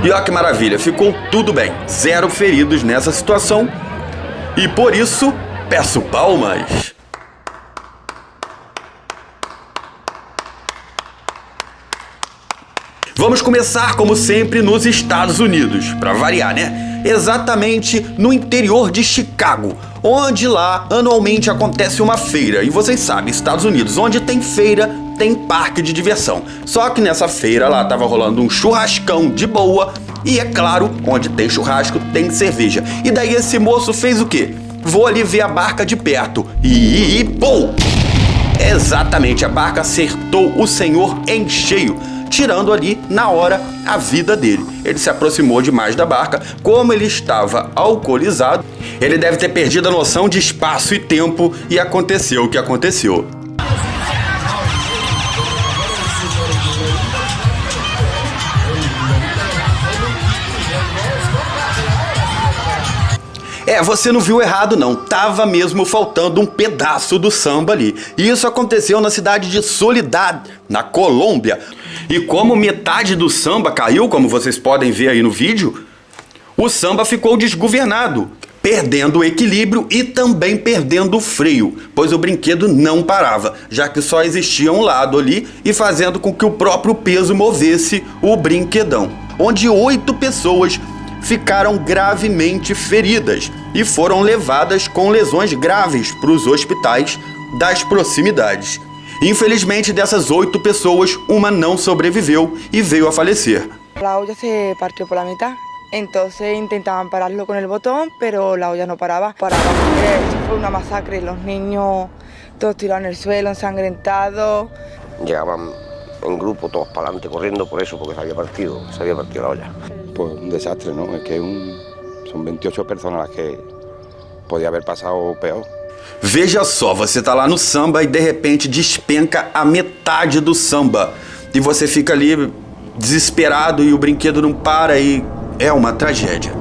E olha que maravilha, ficou tudo bem, 0 feridos nessa situação e por isso peço palmas. Vamos começar, como sempre, nos Estados Unidos, para variar, né? Exatamente no interior de Chicago, onde lá anualmente acontece uma feira. E vocês sabem, Estados Unidos, onde tem feira, tem parque de diversão. Só que nessa feira lá tava rolando um churrascão de boa e, é claro, onde tem churrasco tem cerveja. E daí esse moço fez o quê? Vou ali ver a barca de perto e pum! Exatamente, a barca acertou o senhor em cheio, tirando ali, na hora, a vida dele. Ele se aproximou demais da barca, como ele estava alcoolizado, ele deve ter perdido a noção de espaço e tempo e aconteceu o que aconteceu. Você não viu errado não, tava mesmo faltando um pedaço do samba ali. E isso aconteceu na cidade de Soledad, na Colômbia. E como metade do samba caiu, como vocês podem ver aí no vídeo, o samba ficou desgovernado, perdendo o equilíbrio e também perdendo o freio, pois o brinquedo não parava, já que só existia um lado ali e fazendo com que o próprio peso movesse o brinquedão, onde 8 pessoas ficaram gravemente feridas e foram levadas com lesões graves para os hospitais das proximidades. Infelizmente, dessas 8 pessoas, uma não sobreviveu e veio a falecer. La olla se partió por la mitad, entonces intentaban pararlo con el botón, pero la olla no paraba. Fue una masacre, los niños todos tirados en el suelo, ensangrentados. Llegaban en grupo, todos para adelante, corriendo por eso, porque se había partido la olla. Pues un desastre, ¿no? Es que son 28 personas las que podía haber pasado peor. Veja só, você tá lá no samba e de repente despenca a metade do samba. E você fica ali desesperado e o brinquedo não para e é uma tragédia.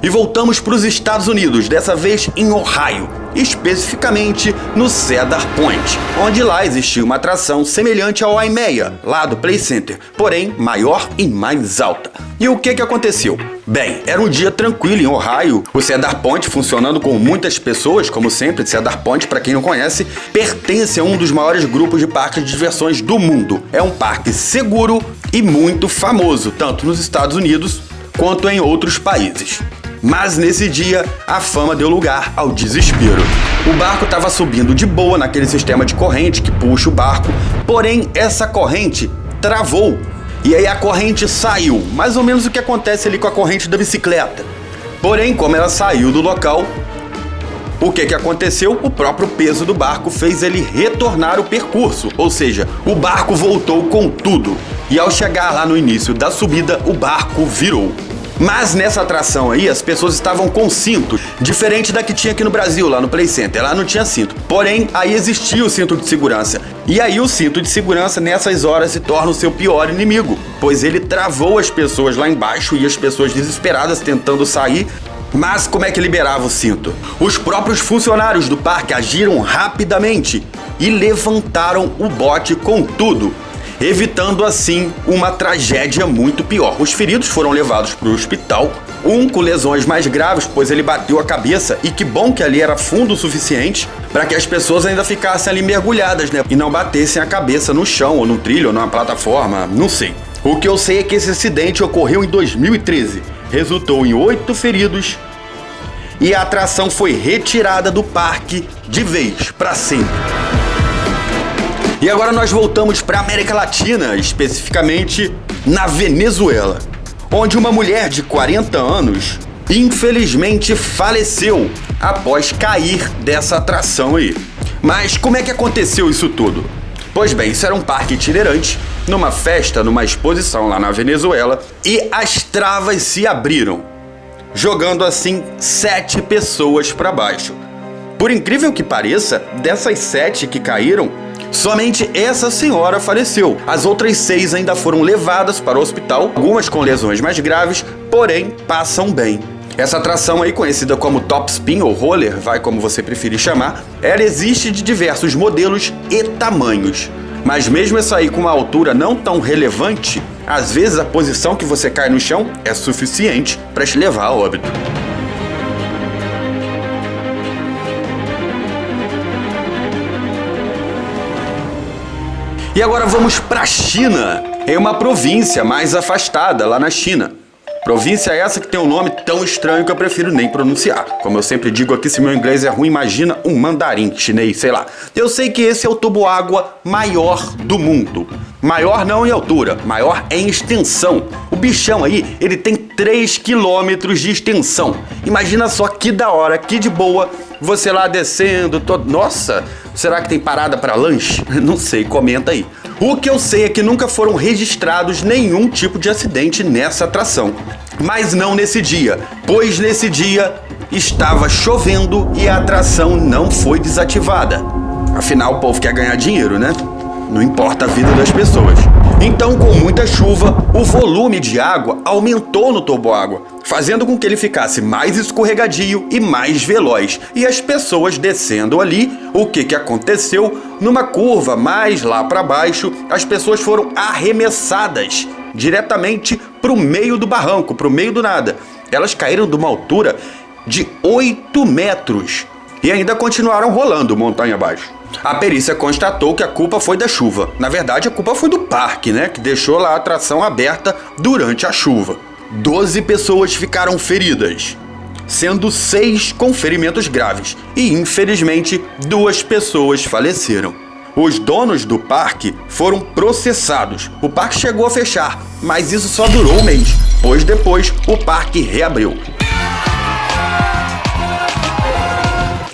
E voltamos para os Estados Unidos, dessa vez em Ohio. especificamente no Cedar Point, onde lá existia uma atração semelhante ao Aimeia, lá do Play Center, porém maior e mais alta. E o que aconteceu? Bem, era um dia tranquilo em Ohio, o Cedar Point funcionando com muitas pessoas, como sempre. Cedar Point, para quem não conhece, pertence a um dos maiores grupos de parques de diversões do mundo. É um parque seguro e muito famoso, tanto nos Estados Unidos quanto em outros países. Mas nesse dia, a fama deu lugar ao desespero. O barco estava subindo de boa naquele sistema de corrente que puxa o barco, porém essa corrente travou. E aí a corrente saiu, mais ou menos o que acontece ali com a corrente da bicicleta. Porém, como ela saiu do local, o que aconteceu? O próprio peso do barco fez ele retornar o percurso, ou seja, o barco voltou com tudo. E ao chegar lá no início da subida, o barco virou. Mas nessa atração aí, as pessoas estavam com cinto, diferente da que tinha aqui no Brasil, lá no Play Center. Lá não tinha cinto. Porém, aí existia o cinto de segurança. E aí o cinto de segurança, nessas horas, se torna o seu pior inimigo, pois ele travou as pessoas lá embaixo e as pessoas desesperadas tentando sair. Mas como é que liberava o cinto? Os próprios funcionários do parque agiram rapidamente e levantaram o bote com tudo, evitando assim uma tragédia muito pior. Os feridos foram levados para o hospital, um com lesões mais graves, pois ele bateu a cabeça, e que bom que ali era fundo o suficiente para que as pessoas ainda ficassem ali mergulhadas, né? E não batessem a cabeça no chão, ou no trilho, ou numa plataforma, não sei. O que eu sei é que esse acidente ocorreu em 2013, resultou em 8 feridos e a atração foi retirada do parque de vez, para sempre. E agora nós voltamos para a América Latina, especificamente na Venezuela, onde uma mulher de 40 anos infelizmente faleceu após cair dessa atração aí. Mas como é que aconteceu isso tudo? Pois bem, isso era um parque itinerante, numa festa, numa exposição lá na Venezuela, e as travas se abriram, jogando assim 7 pessoas para baixo. Por incrível que pareça, dessas 7 que caíram, somente essa senhora faleceu. As outras 6 ainda foram levadas para o hospital, algumas com lesões mais graves, porém passam bem. Essa atração aí, conhecida como Top Spin ou Roller, vai como você preferir chamar, ela existe de diversos modelos e tamanhos. Mas mesmo essa aí com uma altura não tão relevante, às vezes a posição que você cai no chão é suficiente para te levar a óbito. E agora vamos para a China, em uma província mais afastada lá na China. Província essa que tem um nome tão estranho que eu prefiro nem pronunciar. Como eu sempre digo aqui, se meu inglês é ruim, imagina um mandarim chinês, sei lá. Eu sei que esse é o toboágua maior do mundo. Maior não em altura, maior em extensão. O bichão aí, ele tem 3 quilômetros de extensão. Imagina só que da hora, que de boa, você lá descendo, Nossa, será que tem parada para lanche? Não sei, comenta aí. O que eu sei é que nunca foram registrados nenhum tipo de acidente nessa atração. Mas não nesse dia, pois nesse dia estava chovendo e a atração não foi desativada. Afinal, o povo quer ganhar dinheiro, né? Não importa a vida das pessoas. Então, com muita chuva, o volume de água aumentou no toboágua, fazendo com que ele ficasse mais escorregadio e mais veloz. E as pessoas descendo ali, o que aconteceu? Numa curva mais lá para baixo, as pessoas foram arremessadas diretamente para o meio do barranco, para o meio do nada. Elas caíram de uma altura de 8 metros e ainda continuaram rolando montanha abaixo. A perícia constatou que a culpa foi da chuva. Na verdade, a culpa foi do parque, né? Que deixou lá a atração aberta durante a chuva. 12 pessoas ficaram feridas, sendo 6 com ferimentos graves. E, infelizmente, 2 pessoas faleceram. Os donos do parque foram processados. O parque chegou a fechar, mas isso só durou um mês, pois depois o parque reabriu.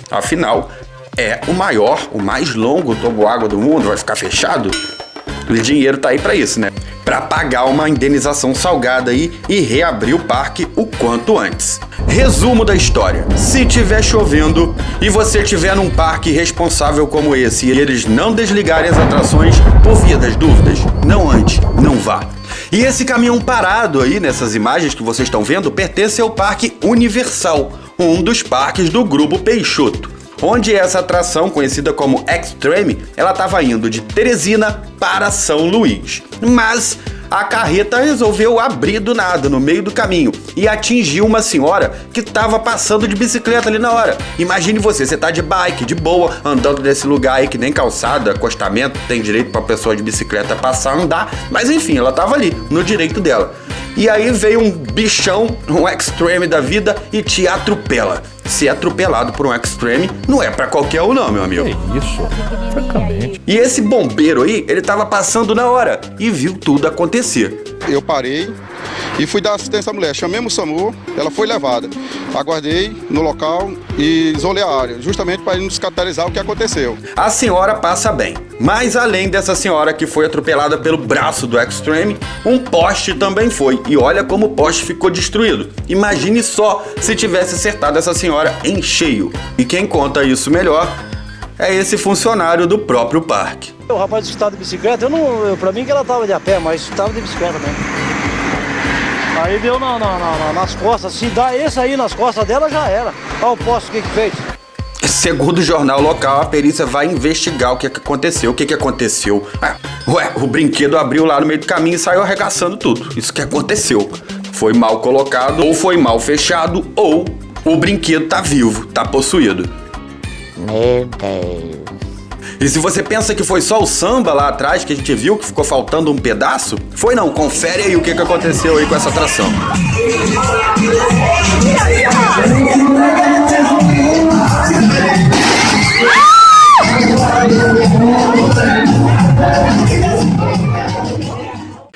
Afinal, é o maior, o mais longo toboágua do mundo, vai ficar fechado? O dinheiro tá aí pra isso, né? Pra pagar uma indenização salgada aí e reabrir o parque o quanto antes. Resumo da história: se tiver chovendo e você estiver num parque responsável como esse e eles não desligarem as atrações, por via das dúvidas, não ande, não vá. E esse caminhão parado aí nessas imagens que vocês estão vendo pertence ao Parque Universal, um dos parques do Grupo Peixoto. onde essa atração, conhecida como Extreme, ela estava indo de Teresina para São Luís. Mas a carreta resolveu abrir do nada, no meio do caminho, e atingiu uma senhora que estava passando de bicicleta ali na hora. Imagine você tá de bike, de boa, andando nesse lugar aí que nem calçada, acostamento, tem direito pra pessoa de bicicleta passar, andar, mas enfim, ela tava ali, no direito dela. E aí veio um bichão, um Extreme da vida, e te atropela. Ser atropelado por um Extreme não é pra qualquer um não, meu amigo. Que isso? Francamente. E esse bombeiro aí, ele tava passando na hora e viu tudo acontecer. Eu parei e fui dar assistência à mulher. Chamemos o SAMU, ela foi levada. Aguardei no local e isolei a área, justamente para nos capitalizar o que aconteceu. A senhora passa bem, mas além dessa senhora que foi atropelada pelo braço do Extreme, um poste também foi. E olha como o poste ficou destruído. Imagine só se tivesse acertado essa senhora em cheio. E quem conta isso melhor é esse funcionário do próprio parque. O rapaz que estava de bicicleta, pra mim que ela estava de a pé, mas estava de bicicleta mesmo. Aí deu nas costas, se dá esse aí nas costas dela, já era. Olha o poste, o que fez? Segundo o jornal local, a perícia vai investigar o que aconteceu. O que aconteceu? O brinquedo abriu lá no meio do caminho e saiu arregaçando tudo. Isso que aconteceu. Foi mal colocado, ou foi mal fechado, ou o brinquedo tá vivo, tá possuído. Meu Deus. E se você pensa que foi só o samba lá atrás que a gente viu, que ficou faltando um pedaço, foi não. Confere aí o que aconteceu aí com essa atração.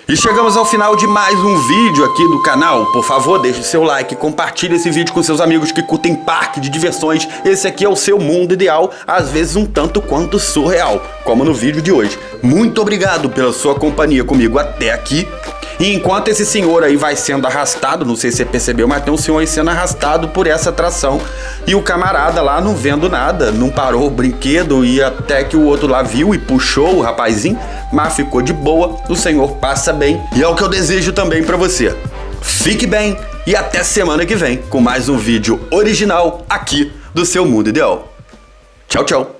E chegamos ao final de mais um vídeo aqui do canal. Por favor, deixe o seu like, compartilhe esse vídeo com seus amigos que curtem parque de diversões. Esse aqui é o seu mundo ideal, às vezes um tanto quanto surreal, como no vídeo de hoje. Muito obrigado pela sua companhia comigo até aqui. E enquanto esse senhor aí vai sendo arrastado, não sei se você percebeu, mas tem um senhor aí sendo arrastado por essa atração. E o camarada lá não vendo nada, não parou o brinquedo e até que o outro lá viu e puxou o rapazinho, mas ficou de boa, o senhor passa bem. E é o que eu desejo também pra você. Fique bem e até semana que vem com mais um vídeo original aqui do seu Mundo Ideal. Tchau, tchau.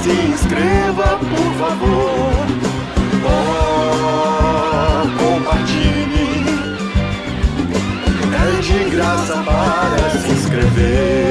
Se inscreva, por favor. Compartilhe. É de graça para se inscrever.